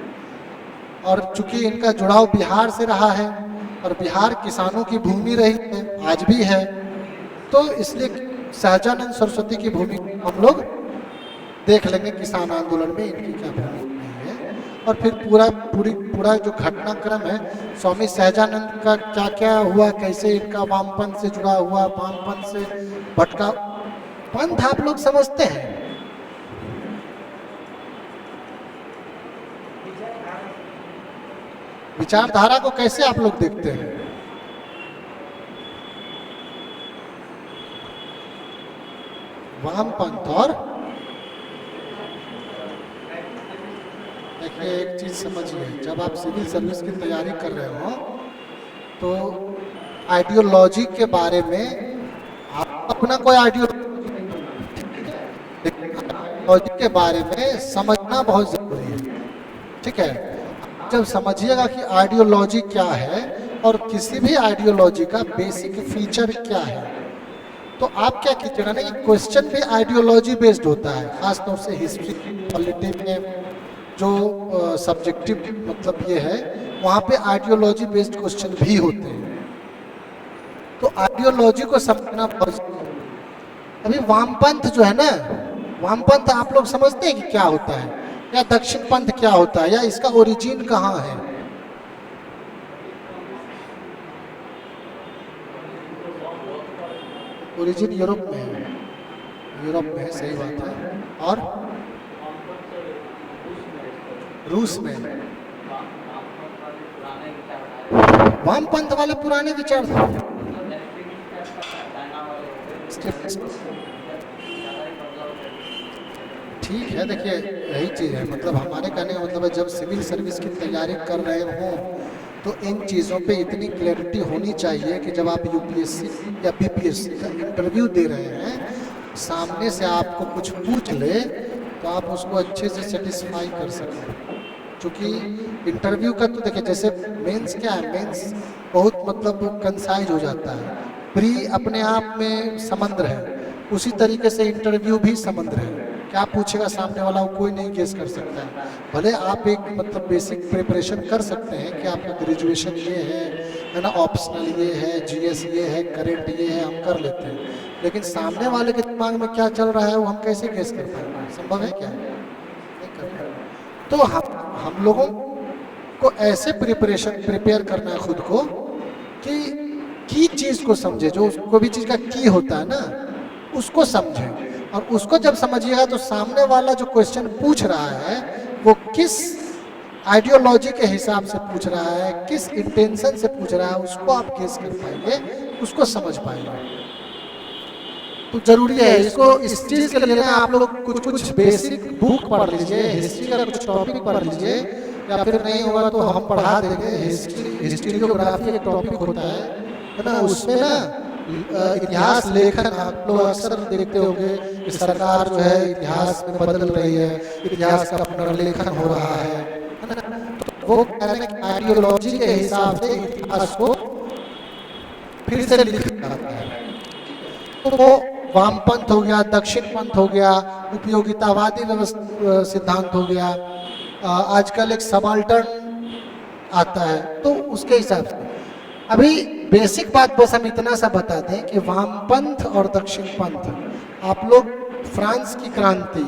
और चूंकि इनका जुड़ाव बिहार से रहा है और बिहार किसानों की भूमि रही है, आज भी है, तो इसलिए सहजानंद सरस्वती की भूमिका हम लोग देख लेंगे किसान आंदोलन में इनकी क्या भूमिका है। और फिर पूरा जो घटनाक्रम है स्वामी सहजानंद का क्या क्या हुआ, कैसे इनका वामपंथ से जुड़ा हुआ, वामपंथ से भटका पंथ आप लोग समझते हैं। विचारधारा को कैसे आप लोग देखते हैं, वामपंथ। और देखिए एक चीज समझिए, जब आप सिविल सर्विस की तैयारी कर रहे हो तो आइडियोलॉजी के बारे में आप अपना कोई आइडियोलॉजी के बारे में समझना बहुत जरूरी है, ठीक है। जब समझिएगा कि आइडियोलॉजी क्या है और किसी भी आइडियोलॉजी का बेसिक फीचर क्या है, तो आप क्या कीजिएगा ना, कि क्वेश्चन भी आइडियोलॉजी बेस्ड होता है, खासतौर से हिस्ट्री पॉलिटी में जो सब्जेक्टिव मतलब ये है, वहाँ पे आइडियोलॉजी बेस्ड क्वेश्चन भी होते हैं। तो आइडियोलॉजी को समझना बहुत जरूरी है। अभी वामपंथ जो है ना, वामपंथ आप लोग समझते हैं कि क्या होता है, या दक्षिण पंथ क्या होता है, या इसका ओरिजिन कहाँ है? ओरिजिन यूरोप में है, यूरोप में है, सही बात है। और रूस में वामपंथ वाले पुराने विचार थे। ठीक है, देखिए यही चीज़ है, मतलब हमारे कहने का मतलब है, जब सिविल सर्विस की तैयारी कर रहे हो तो इन चीज़ों पे इतनी क्लैरिटी होनी चाहिए कि जब आप यूपीएससी या बीपीएससी का इंटरव्यू दे रहे हैं, सामने से आपको कुछ पूछ ले तो आप उसको अच्छे से सेटिस्फाई कर सकें। क्योंकि इंटरव्यू का तो देखिए, जैसे मेंस क्या है, मेंस बहुत मतलब कंसाइज हो जाता है, प्री अपने आप में समुद्र है, उसी तरीके से इंटरव्यू भी समुद्र है। क्या पूछेगा सामने वाला, वो कोई नहीं गेस कर सकता है। भले आप एक मतलब बेसिक प्रिपरेशन कर सकते हैं कि आपका ग्रेजुएशन ये है ना, ऑप्शनल ये है, जीएस ये है, करंट ये है, हम कर लेते हैं, लेकिन सामने वाले के दिमाग में क्या चल रहा है वो हम कैसे गेस कर पाएंगे? संभव है क्या? नहीं कर पाएंगे। तो हम लोगों को ऐसे प्रिपेयर करना है खुद को कि की चीज को समझे, जो कोई भी चीज का की होता है ना, उसको समझे। और उसको जब समझिएगा तो सामने वाला जो क्वेश्चन पूछ रहा है वो किस आइडियोलॉजी के हिसाब से पूछ रहा है, किस इंटेंशन से पूछ रहा है, उसको आप गेस कर पाएंगे, उसको समझ पाएंगे। तो जरूरी है इसको, इस चीज के लिए ना आप लोग कुछ बेसिक बुक पढ़ लीजिए, हिस्ट्री का कुछ टॉपिक पढ़ लीजिए, या फिर नहीं होगा तो हम पढ़ा देंगे। हिस्ट्रियोग्राफी एक टॉपिक होता है ना, उसमें ना इतिहास लेखन आप लोग अक्सर देखते होंगे कि सरकार जो है इतिहास में बदल रही है, इतिहास का पुनर्लेखन हो रहा है ना। तो वो आइडियोलॉजी के हिसाब से इतिहास को फिर से लिखा जाता है। तो वो वामपंथ हो गया, दक्षिण पंथ हो गया, उपयोगितावादी सिद्धांत हो गया, आजकल एक सबाल्टर्न आता है, तो उसके हिसाब से अभी बेसिक बात बस हम इतना सा बता दें कि वामपंथ और दक्षिण पंथ, आप लोग फ्रांस की क्रांति,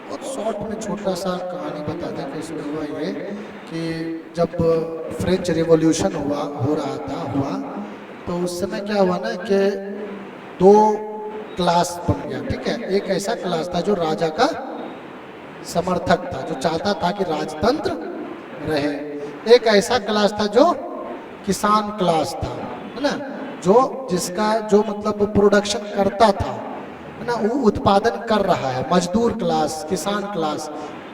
बहुत शॉर्ट में छोटा सा कहानी बता दें कि इसमें हुआ ये कि जब फ्रेंच रिवॉल्यूशन हो रहा था, तो उस समय क्या हुआ ना कि दो क्लास बन गया। ठीक है, एक ऐसा क्लास था जो राजा का समर्थक था, जो चाहता था कि राजतंत्र रहे। एक ऐसा क्लास था जो किसान क्लास था, है ना, जिसका जो मतलब प्रोडक्शन करता था, है ना, वो उत्पादन कर रहा है। मजदूर क्लास, किसान क्लास,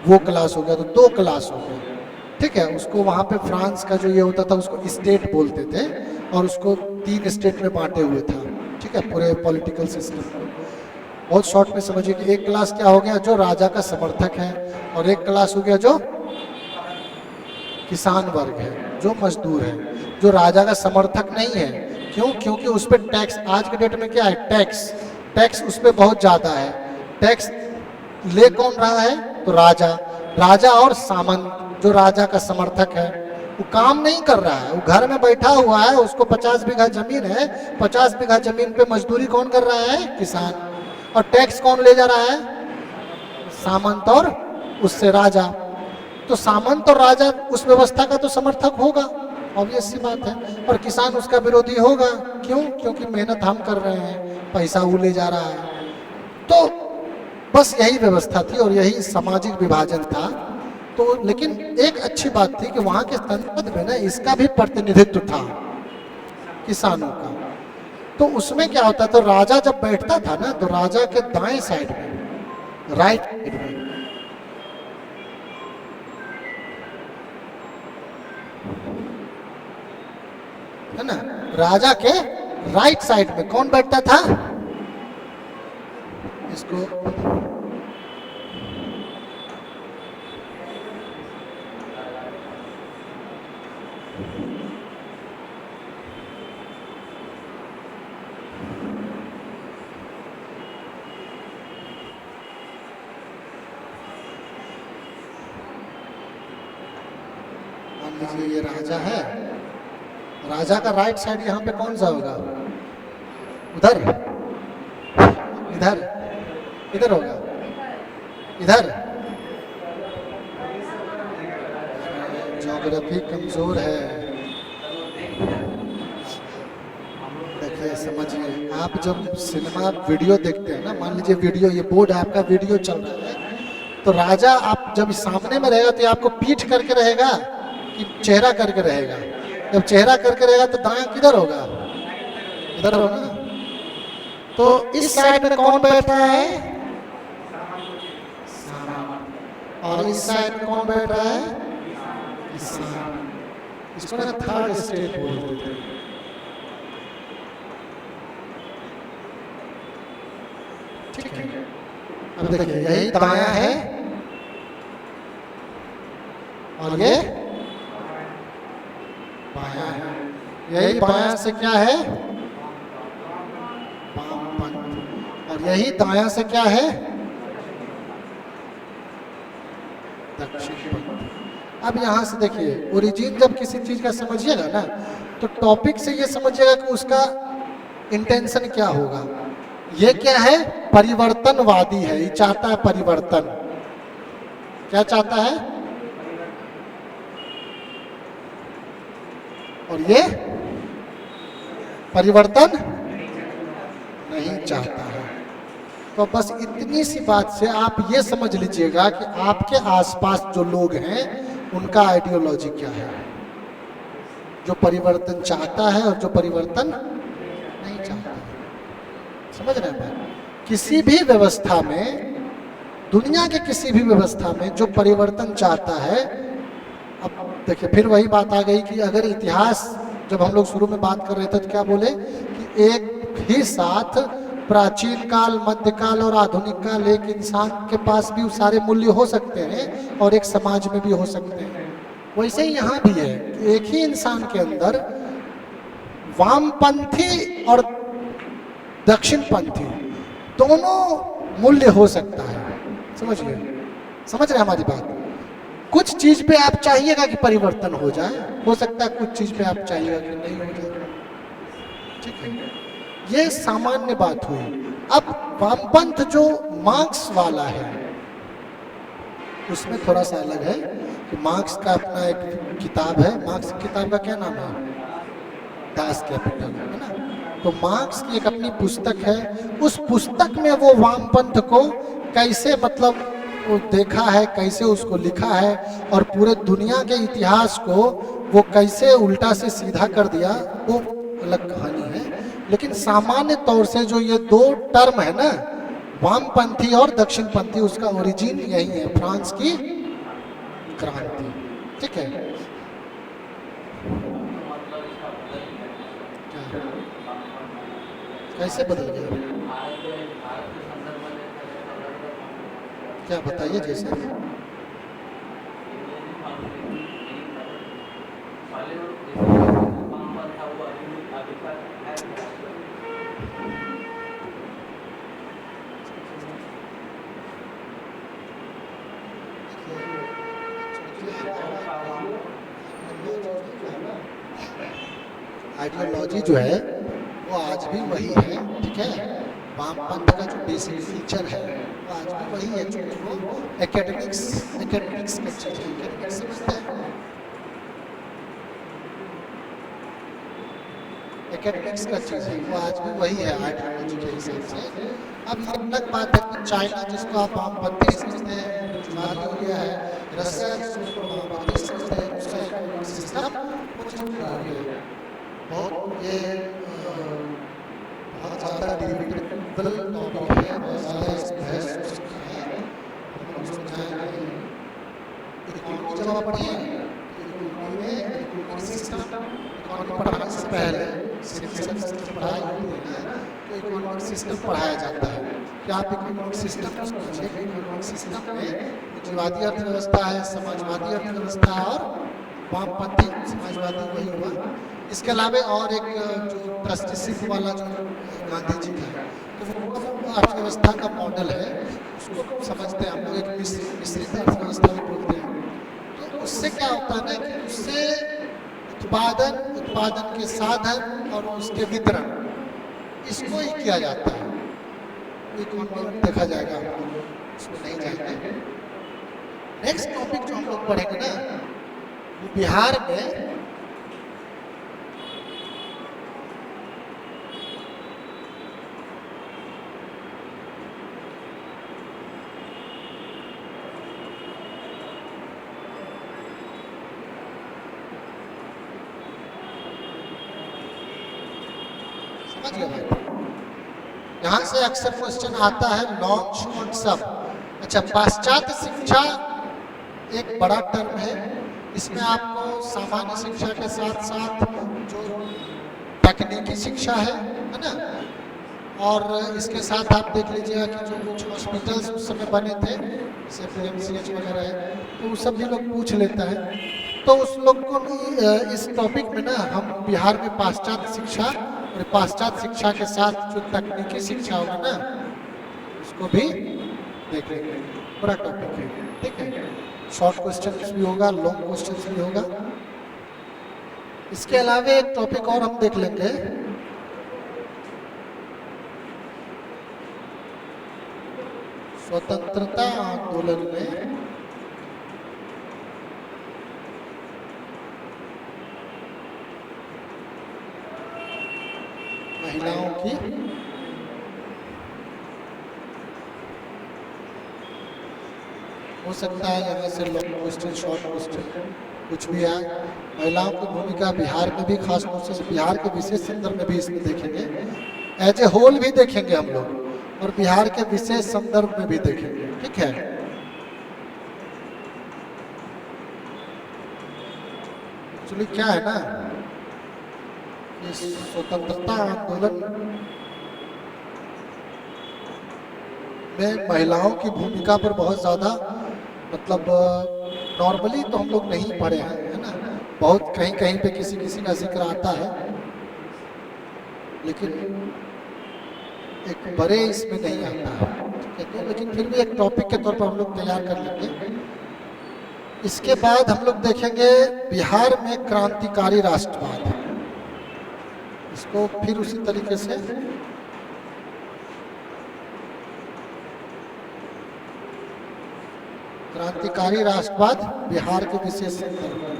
वो क्लास हो गया, तो दो क्लास हो गया। ठीक है, उसको वहाँ पे फ्रांस का जो ये होता था उसको स्टेट बोलते थे, और उसको 3 स्टेट में बांटे हुए था। ठीक है, पूरे पॉलिटिकल सिस्टम को बहुत शॉर्ट में समझिए कि एक क्लास क्या हो गया जो राजा का समर्थक है, और एक क्लास हो गया जो किसान वर्ग है, जो मजदूर है, जो राजा का समर्थक नहीं है। क्यों? क्योंकि उस पर टैक्स, आज के डेट में क्या है, टैक्स उस पर बहुत ज्यादा है। टैक्स ले कौन रहा है? तो राजा और सामंत, जो राजा का समर्थक है, वो काम नहीं कर रहा है, वो घर में बैठा हुआ है, उसको 50 बीघा जमीन है, 50 बीघा जमीन पे मजदूरी कौन कर रहा है? किसान। और टैक्स कौन ले जा रहा है? सामंत और उससे राजा। तो सामंत और राजा उस व्यवस्था का तो समर्थक होगा, ऑब्वियस सी बात है, और किसान उसका विरोधी होगा। क्यों? क्योंकि मेहनत हम कर रहे हैं, पैसा वो ले जा रहा है। तो बस यही व्यवस्था थी और यही सामाजिक विभाजन था। तो लेकिन एक अच्छी बात थी कि वहां के संसद में ना इसका भी प्रतिनिधित्व था, किसानों का। तो उसमें क्या होता था, राजा जब बैठता था ना, तो राजा के दाएं साइड में, राइट साइड में, है ना, राजा के राइट साइड में कौन बैठता था? इसको लीजिए ये राजा है, राजा का राइट साइड यहाँ पे कौन सा होगा? उधर, इधर, इधर होगा, इधर। ज्योग्राफी कमजोर है। देखिए समझिए, आप जब सिनेमा वीडियो देखते हैं ना, मान लीजिए वीडियो, ये बोर्ड है आपका, वीडियो चल रहा है, तो राजा आप जब सामने में रहेगा तो ये आपको पीठ करके रहेगा कि चेहरा करके रहेगा? जब चेहरा करके रहेगा तो दायां किधर होगा? इधर होगा। तो इस साइड में कौन बैठा है? और इस साइड में कौन बैठ रहा है? इसको ना थर्ड स्टेट बोलते हैं। ठीक है, अब देखिए यही दायां है और ये बायां है। यही बायां से क्या है? वामपंथ। और यही दायां से क्या है? दक्षिणपंथ। अब यहां से देखिए, ओरिजिन जब किसी चीज का समझिएगा ना, तो टॉपिक से ये समझिएगा कि उसका इंटेंशन क्या होगा। ये क्या है? परिवर्तनवादी है, ये चाहता है परिवर्तन। क्या चाहता है? और ये परिवर्तन नहीं चाहता है। तो बस इतनी सी बात से आप ये समझ लीजिएगा कि आपके आसपास जो लोग हैं उनका आइडियोलॉजी क्या है, जो परिवर्तन चाहता है और जो परिवर्तन नहीं चाहता है। समझ रहे हैं बात? किसी भी व्यवस्था में, दुनिया के किसी भी व्यवस्था में जो परिवर्तन चाहता है, अब देखिए फिर वही बात आ गई कि अगर इतिहास, जब हम लोग शुरू में बात कर रहे थे तो क्या बोले कि एक ही साथ प्राचीन काल, मध्यकाल और आधुनिक काल, एक इंसान के पास भी सारे मूल्य हो सकते हैं और एक समाज में भी हो सकते हैं। वैसे ही यहाँ भी है कि एक ही इंसान के अंदर वामपंथी और दक्षिणपंथी दोनों मूल्य हो सकता है। समझिए, समझ रहे हमारी बात? कुछ चीज पे आप चाहिएगा कि परिवर्तन हो जाए, हो सकता है कुछ चीज पे आप चाहिएगा कि नहीं हो जाए। ठीक है, ये सामान्य बात हुई। अब वामपंथ जो मार्क्स वाला है उसमें थोड़ा सा अलग है कि मार्क्स का अपना एक किताब है। मार्क्स की किताब का क्या नाम है? दास कैपिटल, है ना? तो मार्क्स की एक अपनी पुस्तक है। उस पुस्तक में वो वामपंथ को कैसे, मतलब वो देखा है, कैसे उसको लिखा है और पूरे दुनिया के इतिहास को वो कैसे उल्टा से सीधा कर दिया, वो अलग कहानी है। लेकिन सामान्य तौर से जो ये दो टर्म है ना, वामपंथी और दक्षिणपंथी, उसका ओरिजिन यही है, फ्रांस की क्रांति। ठीक है, कैसे बदल गया? क्या बताइए? जैसे आइडियोलॉजी जो है वो आज भी वही है। ठीक है, वामपंथ का जो बेसिक फीचर है वो आज भी वही है, क्योंकि वो एकेडमिक्स का चीज है। एकेडमिक्स समझते हैं? एकेडमिक्स का चीज है, वो आज भी वही है आइडियोलॉजी के हिसाब से। अब ये अलग बात है कि चाइना जिसको आप वामपंथी समझते हैं, जुनारी हो गया है, रसिया जिसको वामपंथी समझते हैं, उसका एकेडमिक सिस्टम कुछ हो गया है। बहुत ये बहुत ज़्यादा डिबेटेबल टॉपिक है, बहुत ज़्यादा इस बहस हो सकती है। हम समझाएंगे इकोनॉमी जब आप पढ़िए, इकोनॉमी में इकोनॉमिक सिस्टम, इकोनॉमी पढ़ाने से पहले सिविक्स की पढ़ाई होती है ना, तो इकोनॉमिक सिस्टम पढ़ाया जाता है कि आप इकोनॉमिक सिस्टम को समझिए। इकोनॉमिक सिस्टम में पूंजीवादी अर्थव्यवस्था है, समाजवादी अर्थव्यवस्था है और वामपंथी समाजवादी वही हुआ। इसके अलावा और एक जो ट्रस्टीशिप वाला जो गांधी जी का, तो वो अर्थव्यवस्था का मॉडल है, उसको समझते हैं हम लोग। एक मिश्रित अर्थव्यवस्था भी बोलते हैं। तो उससे क्या होता है ना कि उससे उत्पादन के साधन और उसके वितरण, इसको ही किया जाता है। इकोनॉमी देखा जाएगा, हम लोग उसमें नहीं जाएंगे। नेक्स्ट टॉपिक जो हम लोग पढ़ेंगे ना, वो बिहार में यहाँ से अक्सर क्वेश्चन आता है लॉन्च ऑन सब। अच्छा, पाश्चात्य शिक्षा एक बड़ा टर्म है, इसमें आपको सामान्य शिक्षा के साथ साथ जो तकनीकी शिक्षा है ना, और इसके साथ आप देख लीजिएगा कि जो कुछ हॉस्पिटल्स उस समय बने थे जैसे PMCH वगैरह है, तो वो सब भी लोग पूछ लेता है। तो उस लोग को इस टॉपिक में ना हम बिहार में पाश्चात्य शिक्षा और पाश्चात्य शिक्षा के साथ जो तकनीकी शिक्षा होगा ना, उसको भी देख लेंगे। बड़ा टॉपिक है, ठीक है। शॉर्ट क्वेश्चन भी होगा, लॉन्ग क्वेश्चन भी होगा। इसके अलावा एक टॉपिक और हम देख लेंगे, स्वतंत्रता आंदोलन में महिलाओं की हो सकता है यहाँ से लॉन्ग क्वेश्चन, शॉर्ट क्वेश्चन कुछ भी आए। महिलाओं की भूमिका बिहार में भी, खास तौर से बिहार के विशेष संदर्भ में भी इसमें देखेंगे। एज ए होल भी देखेंगे हम लोग, और बिहार के विशेष संदर्भ में भी देखेंगे, ठीक है। एक्चुअली क्या है ना, इस स्वतंत्रता आंदोलन में महिलाओं की भूमिका पर बहुत ज़्यादा, मतलब नॉर्मली तो हम लोग नहीं पढ़े हैं, है ना। बहुत कहीं कहीं पे किसी किसी का जिक्र आता है, लेकिन एक बड़े इसमें नहीं आता है, ठीक है। लेकिन फिर भी एक टॉपिक के तौर पर हम लोग तैयार कर लेंगे। इसके बाद हम लोग देखेंगे बिहार में क्रांतिकारी राष्ट्रवाद, इसको फिर उसी तरीके से क्रांतिकारी राष्ट्रवाद बिहार के विशेष संदर्भ में।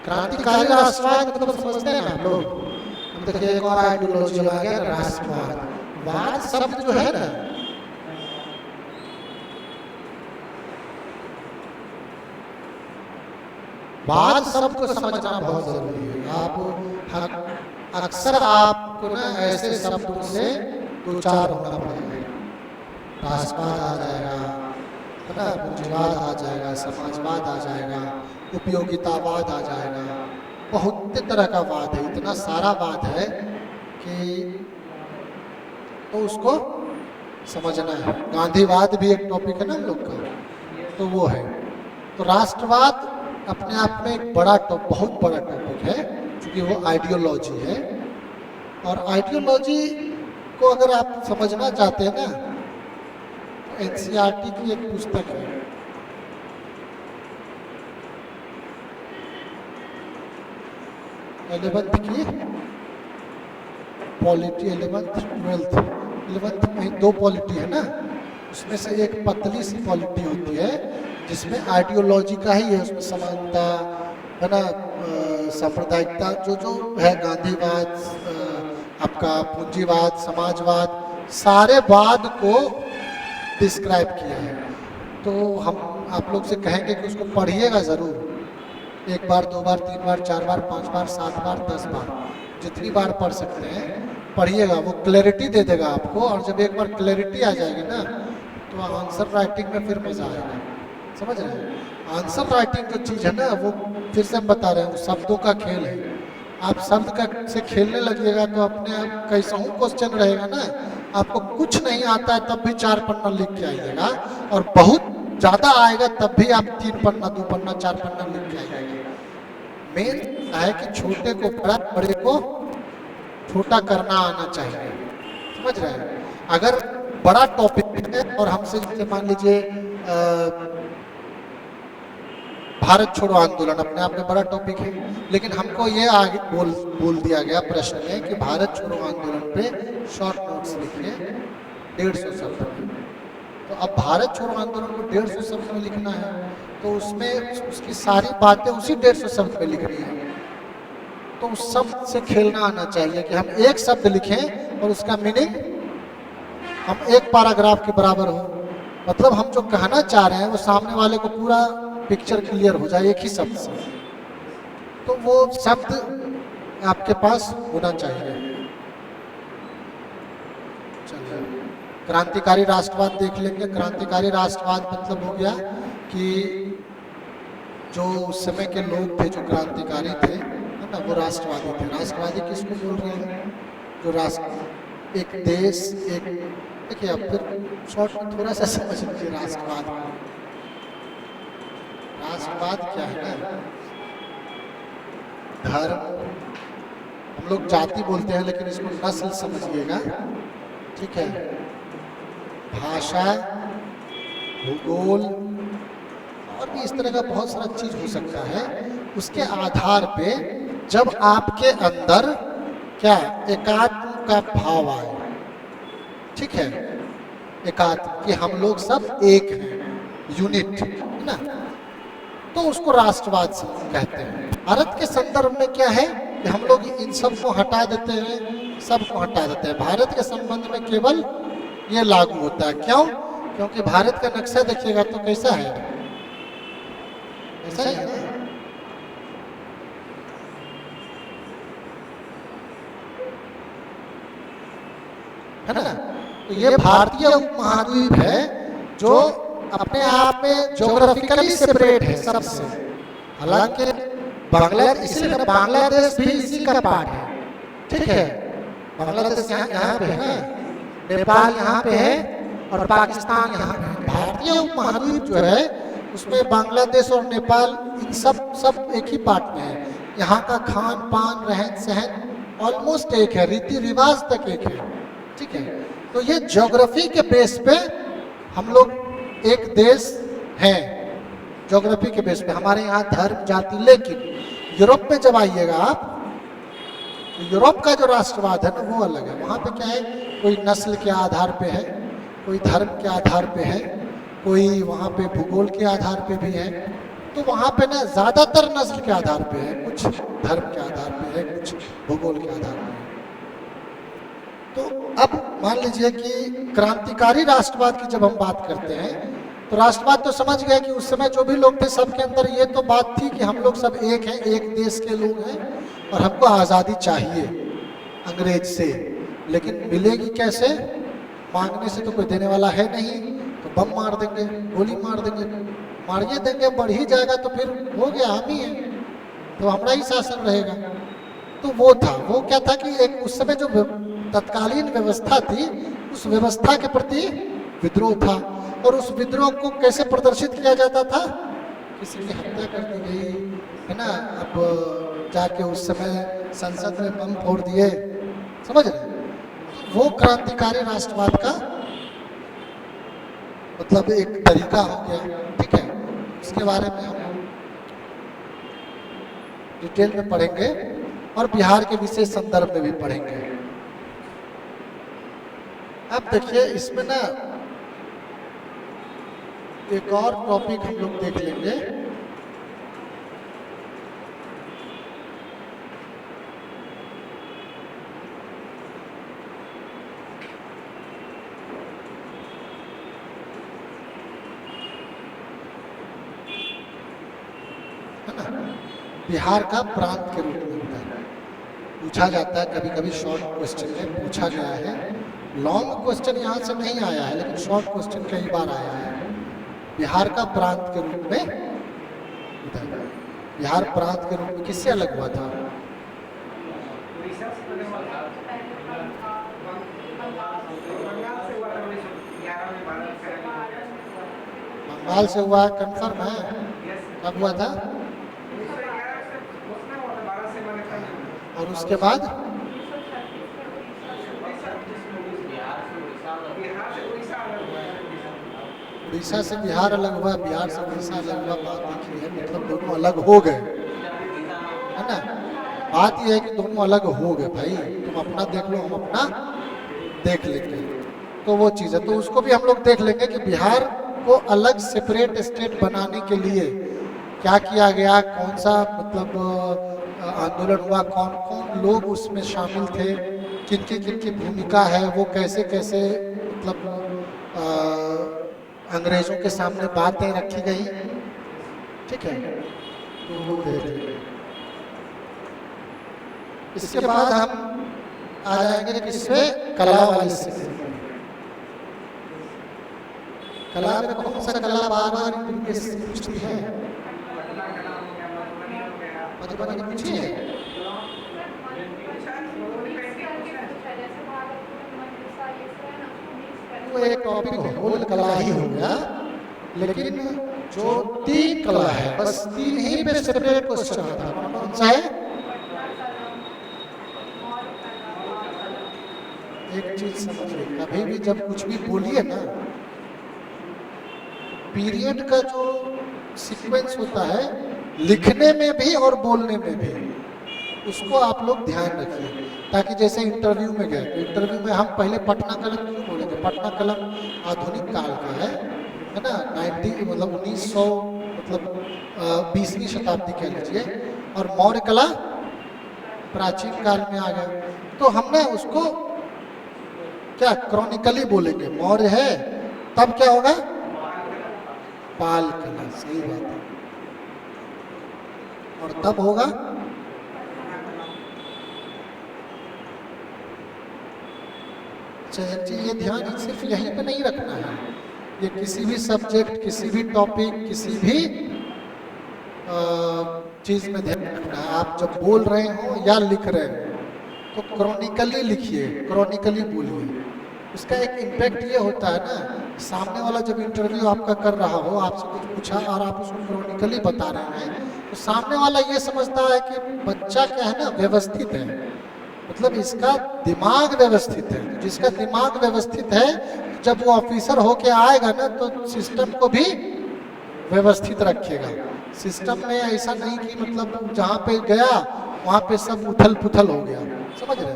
क्रांतिकारी राष्ट्रवाद मतलब समझते हैं ना आप लोग। हम देखिए एक और आइडियोलॉजी आ गया, राष्ट्रवाद। वाद शब्द जो है ना, वाद शब्द को समझना बहुत जरूरी है। आप अक्सर आपको ना ऐसे शब्दों से दो चार होना पड़ेगा। राष्ट्रवाद आ जाएगा, है ना, पूंजीवाद आ जाएगा, समाजवाद आ जाएगा, उपयोगितावाद आ जाएगा, बहुत तरह का वाद है, इतना सारा वाद है कि तो उसको समझना है। गांधीवाद भी एक टॉपिक है ना हम लोग का, तो वो है। तो राष्ट्रवाद अपने आप में एक बहुत बड़ा टॉपिक है, क्योंकि वो आइडियोलॉजी है। और आइडियोलॉजी को अगर आप समझना चाहते हैं ना, तो NCERT की एक पुस्तक है, 11th की पॉलिटी, 11th में 2 पॉलिटी है ना, उसमें से एक पतली सी पॉलिटी होती है जिसमें आइडियोलॉजी का ही है, उसमें समानता, है ना, सांप्रदायिकता, जो है, गांधीवाद, आपका पूंजीवाद, समाजवाद, सारे वाद को डिस्क्राइब किया है। तो हम आप लोग से कहेंगे कि उसको पढ़िएगा ज़रूर, 1 बार 2 बार 3 बार 4 बार 5 बार 7 बार 10 बार, जितनी बार पढ़ सकते हैं पढ़िएगा। वो क्लैरिटी दे देगा आपको, और जब एक बार क्लैरिटी आ जाएगी ना, तो आंसर राइटिंग में फिर मज़ा आएगा। समझ रहे हैं? आंसर राइटिंग जो चीज़ है ना, वो फिर से हम बता रहे हैं, शब्दों का खेल है। आप शब्द का से खेलने लगिएगा तो अपने आप कैसा हूँ क्वेश्चन रहेगा ना, आपको कुछ नहीं आता है तब भी 4 पन्ना लिख के आइएगा, और बहुत ज़्यादा आएगा तब भी आप 3 पन्ना 2 पन्ना 4 पन्ना लिख के आइएगा। मेन है कि छोटे को पढ़ा, बड़े को छोटा करना आना चाहिए। समझ रहे हैं? अगर बड़ा टॉपिक है और हमसे जैसे मान लीजिए भारत छोड़ो आंदोलन अपने आप में बड़ा टॉपिक है, लेकिन हमको ये आगे बोल दिया गया प्रश्न में कि भारत छोड़ो आंदोलन पे शॉर्ट नोट्स लिखिए 150 शब्द में। तो अब भारत छोड़ो आंदोलन को 150 शब्द में लिखना है, तो उसमें उसकी सारी बातें उसी 150 शब्द में लिखनी है। तो उस शब्द से खेलना आना चाहिए कि हम एक शब्द लिखें और उसका मीनिंग हम एक पैराग्राफ के बराबर हो। मतलब हम जो कहना चाह रहे हैं वो सामने वाले को पूरा पिक्चर क्लियर हो जाए एक ही शब्द से। तो वो शब्द आपके पास होना चाहिए। चलिए, क्रांतिकारी राष्ट्रवाद देख लेंगे। क्रांतिकारी राष्ट्रवाद मतलब हो गया कि जो उस समय के लोग थे जो क्रांतिकारी थे, है ना, वो राष्ट्रवादी थे। राष्ट्रवादी किसको बोल रहे हैं? जो राष्ट्र, एक देश, एक, देखिए अब फिर शॉर्ट में थोड़ा सा समझ लीजिए राष्ट्रवाद। राष्ट्रवाद क्या है ना, धर्म, हम लोग जाति बोलते हैं लेकिन इसको नस्ल समझिएगा, ठीक है, भाषा, भूगोल और भी इस तरह का बहुत सारा चीज हो सकता है। उसके आधार पे जब आपके अंदर क्या एकात्म का भाव आए, ठीक है, एकात्म कि हम लोग सब एक हैं, यूनिट, है ना, तो उसको राष्ट्रवाद कहते हैं। भारत के संदर्भ में क्या है कि हम लोग इन सब को हटा देते हैं, सबको हटा देते हैं। भारत के संबंध में केवल ये लागू होता है। क्यों? क्योंकि भारत का नक्शा देखिएगा तो कैसा है, ऐसा ही है ना? है ना? तो ये भारतीय उपमहाद्वीप है जो अपने आप में ज्योग्राफिकली सेपरेट है सबसे। हालांकि बांग्लादेश, इसीलिए बांग्लादेश भी इसी का पार्ट है, ठीक है। बांग्लादेश यहाँ पे है, नेपाल यहाँ पे है और पाकिस्तान यहाँ पे है। भारतीय उपमहाद्वीप जो है उसमें बांग्लादेश और नेपाल इन सब एक ही पार्ट में है। यहाँ का खान पान, रहन सहन ऑलमोस्ट एक है, रीति रिवाज तक एक है, ठीक है। तो ये ज्योग्राफी के बेस पे हम लोग एक देश हैं, ज्योग्राफी के बेस पे हमारे यहाँ धर्म जाति। लेकिन यूरोप में जब आइएगा आप, तो यूरोप का जो राष्ट्रवाद है ना वो अलग है। वहाँ पे क्या है, कोई नस्ल के आधार पे है, कोई धर्म के आधार पे है, कोई वहाँ पे भूगोल के आधार पे भी है। तो वहाँ पे ना ज़्यादातर नस्ल के आधार पे है, कुछ धर्म के आधार पे है, कुछ भूगोल के आधार पे है। तो अब मान लीजिए कि क्रांतिकारी राष्ट्रवाद की जब हम बात करते हैं तो राष्ट्रवाद तो समझ गए कि उस समय जो भी लोग थे सबके अंदर ये तो बात थी कि हम लोग सब एक हैं, एक देश के लोग हैं और हमको आज़ादी चाहिए अंग्रेज से। लेकिन मिलेगी कैसे? मांगने से तो कोई देने वाला है नहीं, तो बम मार देंगे, गोली मार देंगे, मारिए देंगे, बढ़ ही जाएगा तो फिर हो गया, हम ही है, तो हमारा ही शासन रहेगा। तो वो था, वो क्या था कि एक उस समय जो तत्कालीन व्यवस्था थी उस व्यवस्था के प्रति विद्रोह था। और उस विद्रोह को कैसे प्रदर्शित किया जाता था? किसी की हत्या कर दी गई, है ना, अब जाके उस समय संसद में बम फोड़ दिए, समझ रहे? वो क्रांतिकारी राष्ट्रवाद का मतलब एक तरीका हो गया, ठीक है। इसके बारे में हम डिटेल में पढ़ेंगे और बिहार के विशेष संदर्भ में भी पढ़ेंगे। अब देखिए इसमें ना एक और टॉपिक हम लोग देख लेंगे, है ना, बिहार का प्रांत के रूप में होता है। पूछा जाता है कभी कभी, शॉर्ट क्वेश्चन में पूछा गया है। लॉन्ग क्वेश्चन यहाँ से नहीं आया है लेकिन शॉर्ट क्वेश्चन कई बार आया है। बिहार का प्रांत के रूप में होता है। बिहार प्रांत के रूप में किससे अलग हुआ था? बंगाल से हुआ, कंफर्म है? कब हुआ था? और और उसके बाद उड़ीसा से बिहार अलग हुआ, बिहार से उड़ीसा अलग हुआ, बात देखी है, मतलब दोनों अलग हो गए, है ना। बात यह है कि दोनों अलग हो गए भाई, तुम अपना देख लो, हम अपना देख लेंगे, तो वो चीज़ है। तो उसको भी हम लोग देख लेंगे कि बिहार को अलग सेपरेट स्टेट बनाने के लिए क्या किया गया, कौन सा मतलब आंदोलन हुआ, कौन कौन लोग उसमें शामिल थे, किनकी भूमिका है, वो कैसे कैसे मतलब अंग्रेजों के सामने बातें रखी गई, ठीक है, तो वो देख लेंगे। इसके बाद हम आ जाएंगे किसमें, कला वाले से। कला में कौन सा कला बार बार पूछती है, मधुबनी पूछिए। वो एक टॉपिक होल कला ही हो गया, लेकिन जो 3 कला है, बस 3 ही पे सेपरेट क्वेश्चन आता है। कौन सा है? एक चीज समझिए, कभी भी जब कुछ भी बोलिए ना, पीरियड का जो सीक्वेंस होता है लिखने में भी और बोलने में भी, उसको आप लोग ध्यान रखिए, ताकि जैसे इंटरव्यू में गए तो इंटरव्यू में हम पहले पटना कलम क्यों बोलेंगे, पटना कलम आधुनिक काल का है ना, 90 मतलब 1900 मतलब 20वीं शताब्दी कह लीजिए, और मौर्य कला प्राचीन काल में आ गया, तो हमने उसको क्या क्रॉनिकली बोलेंगे, मौर्य है तब क्या होगा, पाल कला, सही बात है, और तब होगा जी। ये ध्यान सिर्फ यहीं पे नहीं रखना है, ये किसी भी सब्जेक्ट, किसी भी टॉपिक, किसी भी चीज में ध्यान रखना है। आप जब बोल रहे हो या लिख रहे हो तो क्रॉनिकली लिखिए, क्रॉनिकली बोलिए। उसका एक इम्पैक्ट ये होता है ना, सामने वाला जब इंटरव्यू आपका कर रहा हो, आपसे कुछ पूछा और आप उसको क्रॉनिकली बता रहे हैं, तो सामने वाला ये समझता है कि बच्चा क्या है ना, व्यवस्थित है, मतलब इसका दिमाग व्यवस्थित है। जिसका दिमाग व्यवस्थित है, जब वो ऑफिसर होके आएगा ना, तो सिस्टम को भी व्यवस्थित रखेगा। सिस्टम में ऐसा नहीं कि मतलब जहाँ पे गया वहाँ पे सब उथल पुथल हो गया, समझ रहे।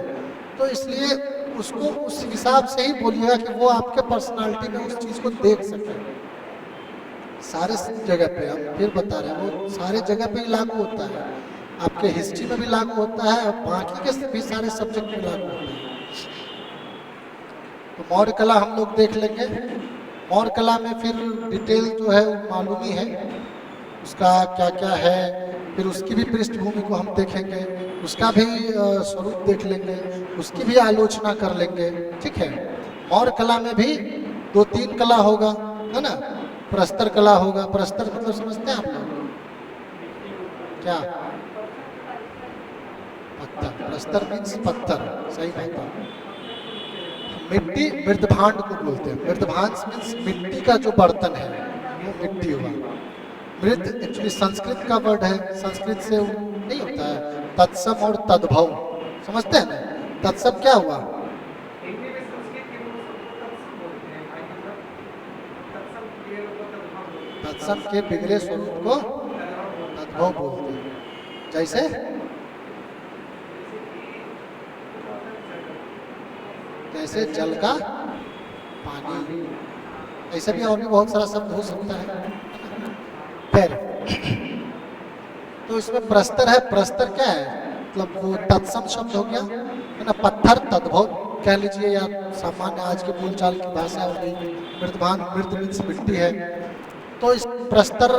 तो इसलिए उसको उस हिसाब से ही बोलिएगा कि वो आपके पर्सनालिटी में उस चीज़ को देख सके। सारे जगह पे हम फिर बता रहे हैं, वो सारे जगह पे ही लागू होता है, आपके हिस्ट्री में भी लागू होता है, और बाकी के भी सारे सब्जेक्ट में लागू होता है। तो मौर्य कला हम लोग देख लेंगे। मौर्य कला में फिर डिटेल जो है वो मालूम ही है, उसका क्या क्या है, फिर उसकी भी पृष्ठभूमि को हम देखेंगे, उसका भी स्वरूप देख लेंगे, उसकी भी आलोचना कर लेंगे, ठीक है। मौर्य कला में भी 2-3 कला होगा, है ना। प्रस्तर कला होगा, प्रस्तर मतलब समझते हैं आप लोग क्या, पत्थर, प्रस्तर मीन्स पत्थर, सही बात है। मिट्टी मृदभांड को बोलते हैं, मृदभांड मीन्स मिट्टी का जो बर्तन है वो मिट्टी हुआ। मृद एक्चुअली संस्कृत का वर्ड है, संस्कृत से नहीं होता है, तत्सम और तद्भव, समझते हैं ना। तत्सम क्या हुआ, तत्सम के बिगड़े स्वरूप को तद्भव बोलते हैं। जैसे जल का पानी, ऐसे भी और भी बहुत सारा शब्द हो सकता है। फिर तो इसमें प्रस्तर है, प्रस्तर क्या है, मतलब वो तत्सम शब्द हो गया, है ना। पत्थर तद्भव कह लीजिए, या सामान्य आज के बोलचाल की भाषा हो गई। मृदभान, मृद मीन्स मिट्टी है, तो इस प्रस्तर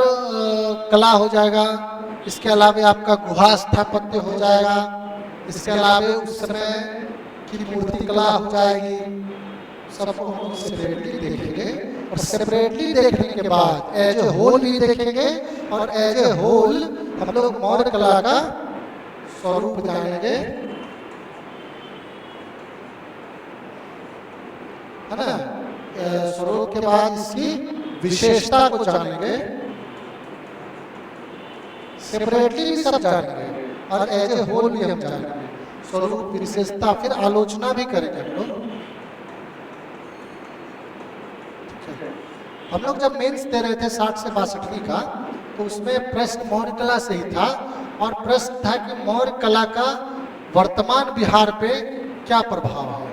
कला हो जाएगा। इसके अलावा आपका गुहा स्थापत्य हो जाएगा, इसके अलावा उस समय की मूर्ति कला हो जाएगी। सबको हम सेपरेटली देखेंगे, और सेपरेटली देखने के बाद एज ए होल भी देखेंगे, और एज ए होल हम लोग मौर्य कला का स्वरूप जानेंगे, है ना। स्वरूप के बाद इसकी विशेषता को जानेंगे, सेपरेटली भी सब जानेंगे, और एज ए होल भी हम जानेंगे। स्वरूप, विशेषता, फिर आलोचना भी करेंगे हम लोग, ठीक है। हम लोग जब मेंस दे रहे थे 60 से 62वीं का, तो उसमें प्रश्न मौर्य कला से ही था, और प्रश्न था कि मौर्य कला का वर्तमान बिहार पे क्या प्रभाव है,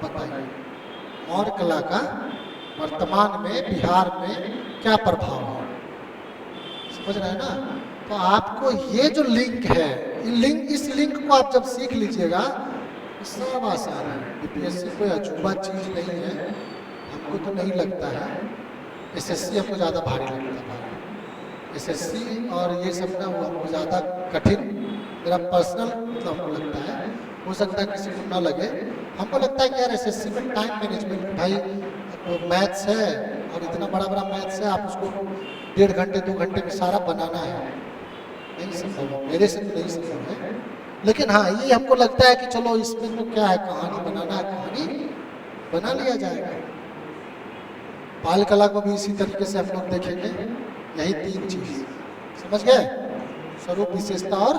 बताइए। मौर्य कला का वर्तमान में बिहार में क्या प्रभाव है, समझ रहे हैं ना। तो आपको ये जो लिंक है, इस लिंक को आप जब सीख लीजिएगा, सब आसान है। बीपीएससी कोई अजूबा चीज नहीं है, हमको तो नहीं लगता है। एसएससी हमको ज़्यादा भारी लगता है, एसएससी और ये सब ना वो हमको ज़्यादा कठिन, मेरा पर्सनल मतलब हमको लगता है। हो सकता है किसी को ना लगे, हमको लगता है कि यार एसएससी में टाइम मैनेजमेंट, भाई तो मैथ्स है और इतना बड़ा बड़ा मैथ्स है, आप उसको 1.5 घंटे 2 घंटे में सारा बनाना है, नहीं संभव है, मेरे से तो नहीं संभव है। लेकिन हाँ, ये हमको लगता है कि चलो इसमें तो क्या है, कहानी बनाना है, कहानी बना लिया जाएगा। बाल कला को भी इसी तरीके से हम लोग देखेंगे, यही 3 चीज, समझ गए, स्वरूप, विशेषता और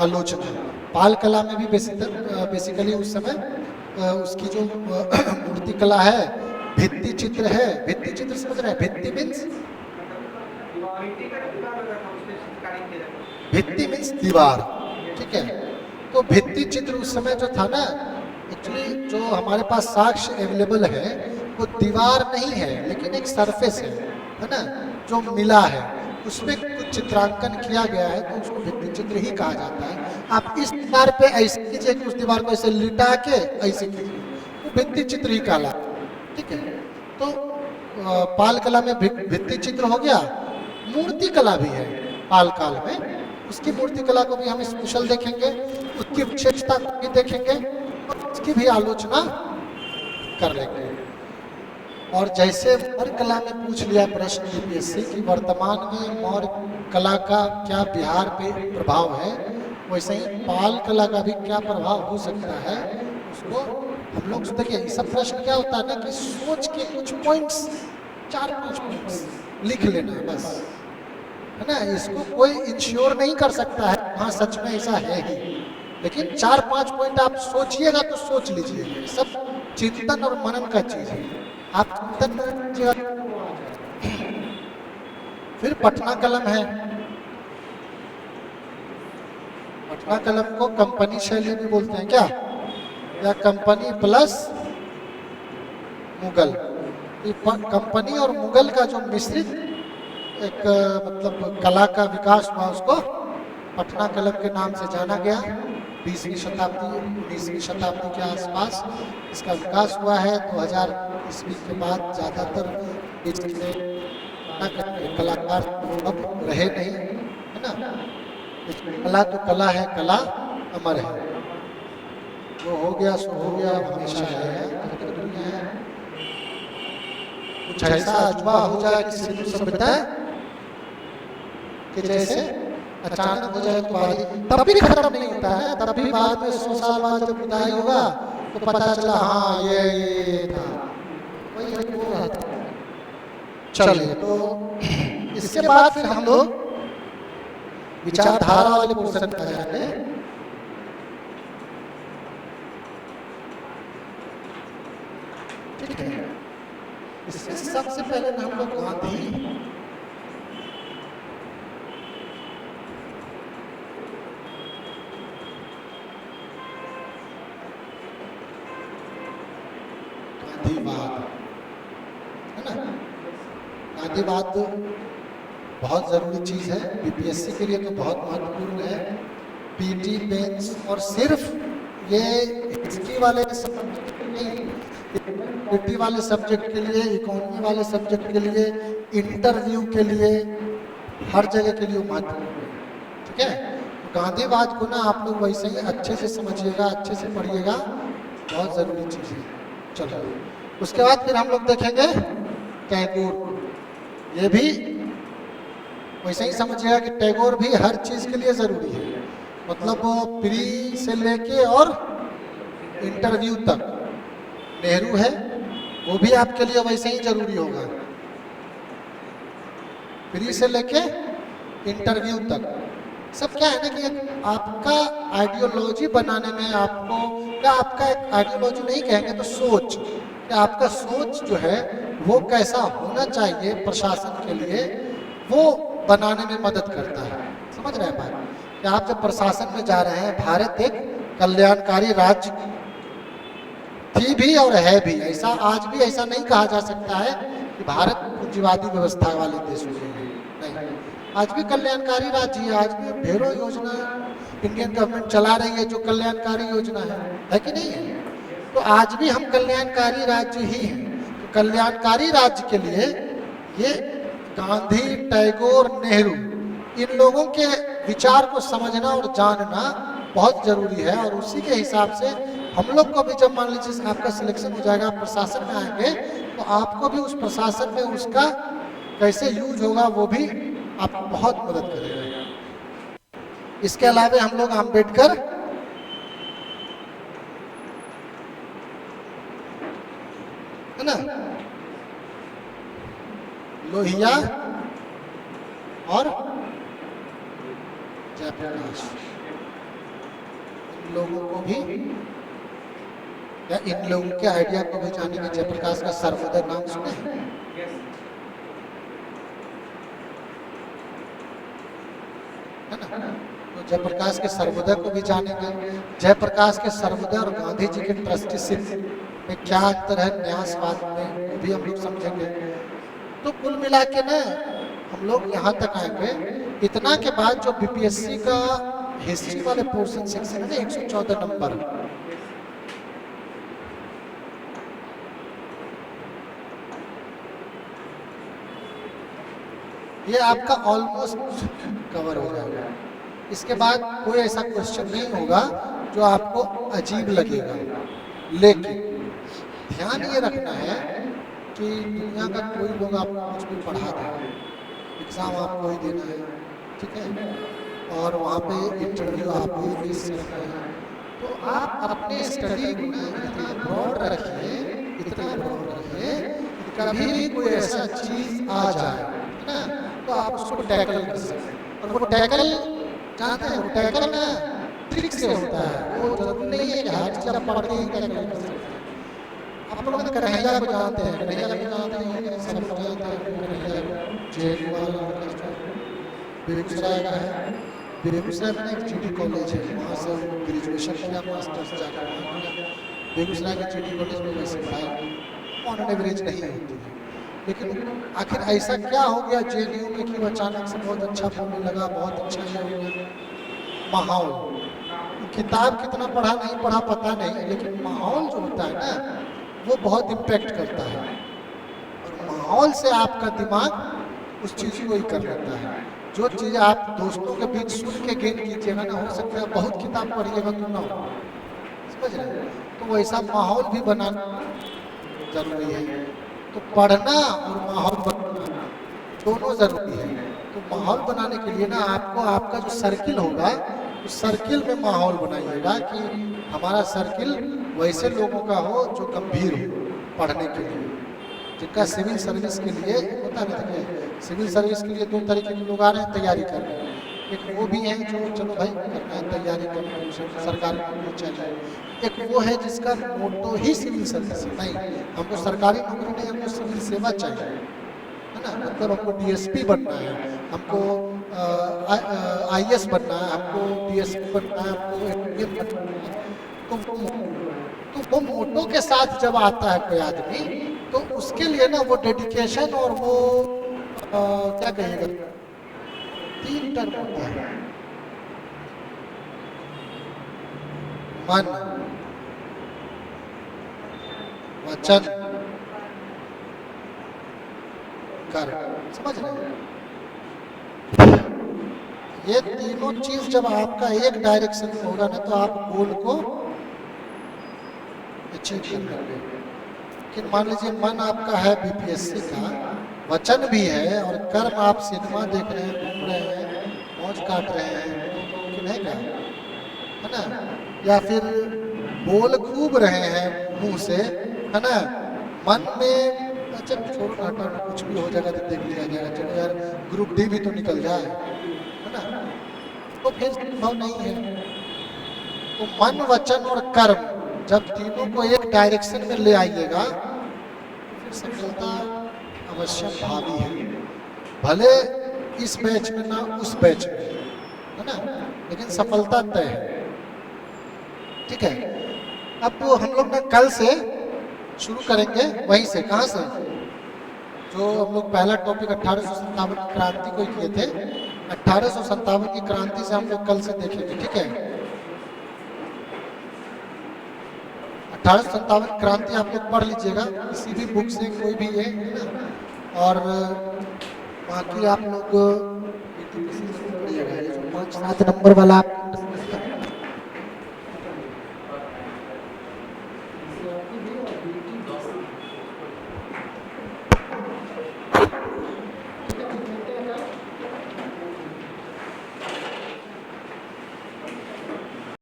आलोचना। बाल कला में भी बेसिकली उस समय उसकी जो मूर्ति कला है, भित्ति चित्र है, भित्ति चित्र समझ रहे हैं, भित्ति मीन्स, भित्ति मीन्स दीवार, ठीक है। तो भित्ति चित्र उस समय जो था ना, एक्चुअली जो हमारे पास साक्ष्य अवेलेबल है वो दीवार नहीं है, लेकिन एक सरफेस है ना, जो मिला है, उसमें कुछ चित्रांकन किया गया है, तो उसको भित्ति चित्र ही कहा जाता है। आप इस दीवार पे ऐसे कीजिए कि उस दीवार को ऐसे लिटा के ऐसे कीजिए, तो भित्ति चित्र ही कहला, ठीक है। तो पाल कला में भित्ति चित्र हो गया, मूर्ति कला भी है पाल काल में, उसकी मूर्ति कला को भी हम स्पेशल देखेंगे, उसकी विशेषता को भी देखेंगे, और उसकी भी आलोचना कर लेंगे। और जैसे मौर्य कला में पूछ लिया प्रश्न यूपीएससी कि वर्तमान में मौर्य कला का क्या बिहार पे प्रभाव है, वैसे ही पाल कला का भी क्या प्रभाव हो सकता है, उसको हम लोग देखिए। सब प्रश्न क्या होता है ना कि सोच के कुछ पॉइंट्स, 4-5 पॉइंट्स लिख लेना बस, है ना। इसको कोई इंश्योर नहीं कर सकता है हाँ सच में ऐसा है ही, लेकिन 4-5 पॉइंट आप सोचिएगा तो सोच लीजिएगा। सब चिंतन और मनन का चीज है, आप चिंतन। फिर पटना कलम है, पटना कलम को कंपनी शैली भी बोलते हैं क्या, या कंपनी प्लस मुगल। कंपनी और मुगल का जो मिश्रित एक मतलब कला का विकास हुआ, उसको पटना कलम के नाम से जाना गया। 20वीं शताब्दी 19वीं शताब्दी के आसपास इसका विकास हुआ है। 2000 ईस्वी के बाद ज़्यादातर इसमें कलाकार अब रहे नहीं, है ना। कला तो कला है, कला अमर है, जो हो गया सो हो गया, हमेशा है। कुछ ऐसा अजूबा हो जाए कि सिंधु सभ्यता कि जैसे अचानक हो जाए तो तब भी खत्म नहीं होता है, तब भी बाद में 100 साल बाद जब खुदाई होगा तो पता चला हाँ ये था, वही हो रहा था। चलिए, तो इसके बाद फिर हम लोग विचारधारा वाले पोर्शन पर जाएंगे। ठीक है, इससे सबसे पहले हम लोग गांधीवाद, है ना। गांधीवाद बहुत जरूरी चीज है, बीपीएससी के लिए तो बहुत महत्वपूर्ण है। पीटी मेंस और सिर्फ ये हिस्ट्री वाले सब्जेक्ट नहीं, पीटी वाले सब्जेक्ट के लिए, इकोनॉमी वाले सब्जेक्ट के लिए, इंटरव्यू के लिए, हर जगह के लिए महत्वपूर्ण है। ठीक है, तो गांधीवाद को ना आप लोग वैसे ही अच्छे से समझिएगा, अच्छे से पढ़िएगा, बहुत जरूरी चीज है। चलो, उसके बाद फिर हम लोग देखेंगे टैगोर। ये भी वैसे ही समझिएगा कि टैगोर भी हर चीज के लिए जरूरी है, मतलब वो प्री से लेके और इंटरव्यू तक। नेहरू है, वो भी आपके लिए वैसे ही जरूरी होगा, प्री से लेके इंटरव्यू तक। सब क्या है ना कि आपका आइडियोलॉजी बनाने में आपको, या आपका एक आइडियोलॉजी नहीं कहेंगे तो सोच, कि आपका सोच जो है वो कैसा होना चाहिए प्रशासन के लिए, वो बनाने में मदद करता है। समझ रहे हैं बात? कि आप जब प्रशासन में जा रहे हैं, भारत एक कल्याणकारी राज्य थी भी और है भी। ऐसा आज भी ऐसा नहीं कहा जा सकता है कि भारत पूंजीवादी व्यवस्था वाले देश हो गए हैं, नहीं। आज भी कल्याणकारी राज्य है, आज भी ढेरों योजना इंडियन गवर्नमेंट चला रही है जो कल्याणकारी योजना है कि नहीं है? तो आज भी हम कल्याणकारी राज्य ही हैं। तो कल्याणकारी राज्य के लिए ये गांधी, टैगोर, नेहरू, इन लोगों के विचार को समझना और जानना बहुत जरूरी है। और उसी के हिसाब से हम लोग को भी, जब मान लीजिए आपका सिलेक्शन हो जाएगा, आप प्रशासन में आएंगे, तो आपको भी उस प्रशासन में उसका कैसे यूज होगा वो भी आपको बहुत मदद करेगा। इसके अलावा हम लोग अम्बेडकर, है ना, लोहिया और जयप्रकाश, इन लोगों को भी, या इन लोगों के आइडिया को भी जाने के। जयप्रकाश का सर्वोदय नाम सुने हैं? है ना? तो जयप्रकाश के सर्वोदय को भी जानेंगे। जयप्रकाश के सर्वोदय और गांधी जी के ट्रस्टीशिप में क्या अंतर है, न्यासवाद में, वो भी हम लोग समझेंगे। तो कुल मिला के ना हम लोग यहाँ तक आएंगे। इतना के बाद जो बीपीएससी का हिस्ट्री वाले पोर्शन सेक्शन है ना, 114 नंबर, ये आपका ऑलमोस्ट कवर हो जाएगा। इसके बाद कोई ऐसा क्वेश्चन नहीं होगा जो आपको अजीब लगेगा। लेकिन ध्यान ये रखना है कि दुनिया का कोई लोग आपको कुछ भी पढ़ा दे, एग्ज़ाम आपको ही देना है, ठीक है, और वहाँ पे इंटरव्यू आपको ही फेस करना है। तो आप अपने स्टडी को इतना ब्रॉड रखिए, इतना ब्रॉड रखिए कि कभी भी कोई ऐसा चीज़ आ जाए, है ना, तो आप उसको टैकल कर सकते। और वो टैकल जानते हैं, वो टैकल ना ट्रिक से होता है। वो जरूरी नहीं है कि हर चीज़ आप पढ़ के ही टैकल कर सकते हैं। आप लोग कन्हैया को जानते हैं, कन्हैया को जानते हैं, सब लोग जानते हैं कन्हैया को। बेगूसराय का है, बेगूसराय में एक जीडी कॉलेज है, वहाँ से ग्रेजुएशन किया, मास्टर्स जाकर वहाँ किया। बेगूसराय के जीडी कॉलेज में वैसे पढ़ाई ऑन एवरेज नहीं होती है। लेकिन आखिर ऐसा क्या हो गया जेएनयू में कि अचानक से बहुत अच्छा बोलने लगा, बहुत अच्छा ये हो गया? माहौल, किताब कितना पढ़ा नहीं पढ़ा पता नहीं, लेकिन माहौल जो होता है ना वो बहुत इम्पैक्ट करता है। और माहौल से आपका दिमाग उस चीज़ को ही कर लेता है। जो चीज़ आप दोस्तों के बीच सुन के गेन कीजिएगा ना, हो सकता है बहुत किताब पढ़िएगा क्यों ना हो, समझ रहे? तो वैसा माहौल भी बनाना जरूरी है। तो पढ़ना और माहौल बनाना दोनों जरूरी है। तो माहौल बनाने के लिए ना आपको आपका जो सर्किल होगा उस सर्किल में माहौल बनाइएगा कि हमारा सर्किल वैसे लोगों का हो जो गंभीर हो पढ़ने के लिए, जिनका सिविल सर्विस के लिए होता है। देखिए सिविल सर्विस के लिए दो तरीके के लोग आ रहे हैं तैयारी कर रहे हैं। एक वो भी है जो चलो भाई करना है तैयारी करना है, सरकारी नौकरी चाहिए। एक वो है जिसका मोटो ही सिविल सर्विस नहीं, हमको सरकारी नौकरी नहीं, हमको सिविल सेवा चाहिए, है ना। मतलब हमको डीएसपी बनना है, हमको आईएएस बनना है, हमको डीएसपी बनना है, हमको एडीएम बनना है। तो वो मोटो के साथ जब आता है कोई आदमी, तो उसके लिए ना वो डेडिकेशन और वो क्या कहिएगा, 3 टर्म होता है, मन, वचन, कर्म। समझ रहे हैं? ये तीनों चीज जब आपका एक डायरेक्शन में होगा ना, तो आप गोल को अचीव कर लेंगे। लेकिन मान लीजिए मन आपका है बीपीएससी का, वचन भी है और कर्म आप सिनेमा देख रहे हैं, घूम रहे हैं, मौज काट रहे हैं, तो मुमकिन है क्या, है ना। या फिर बोल खूब रहे हैं मुंह से, है ना, मन में अच्छा छोड़ो नाटा कुछ भी हो जाएगा तो देख लिया जाएगा, चलो यार ग्रुप डी भी तो निकल जाए, है ना, तो फिर संभव नहीं है। तो मन, वचन और कर्म जब तीनों को एक डायरेक्शन में ले आइएगा सफलता अवश्य भावी है, भले इस बैच में ना उस बैच में, है ना, लेकिन सफलता तय है। ठीक है, अब हम लोग ना कल से शुरू करेंगे वहीं से, कहाँ से, जो हम लोग पहला टॉपिक 1857 की क्रांति को किए थे, 1857 की क्रांति से हम लोग कल से देखेंगे। ठीक है, 1857 क्रांति आप लोग पढ़ लीजिएगा किसी भी बुक से, कोई भी है ना, और बाकी आप लोग पढ़िएगा, ये जो 5-7 नंबर वाला आप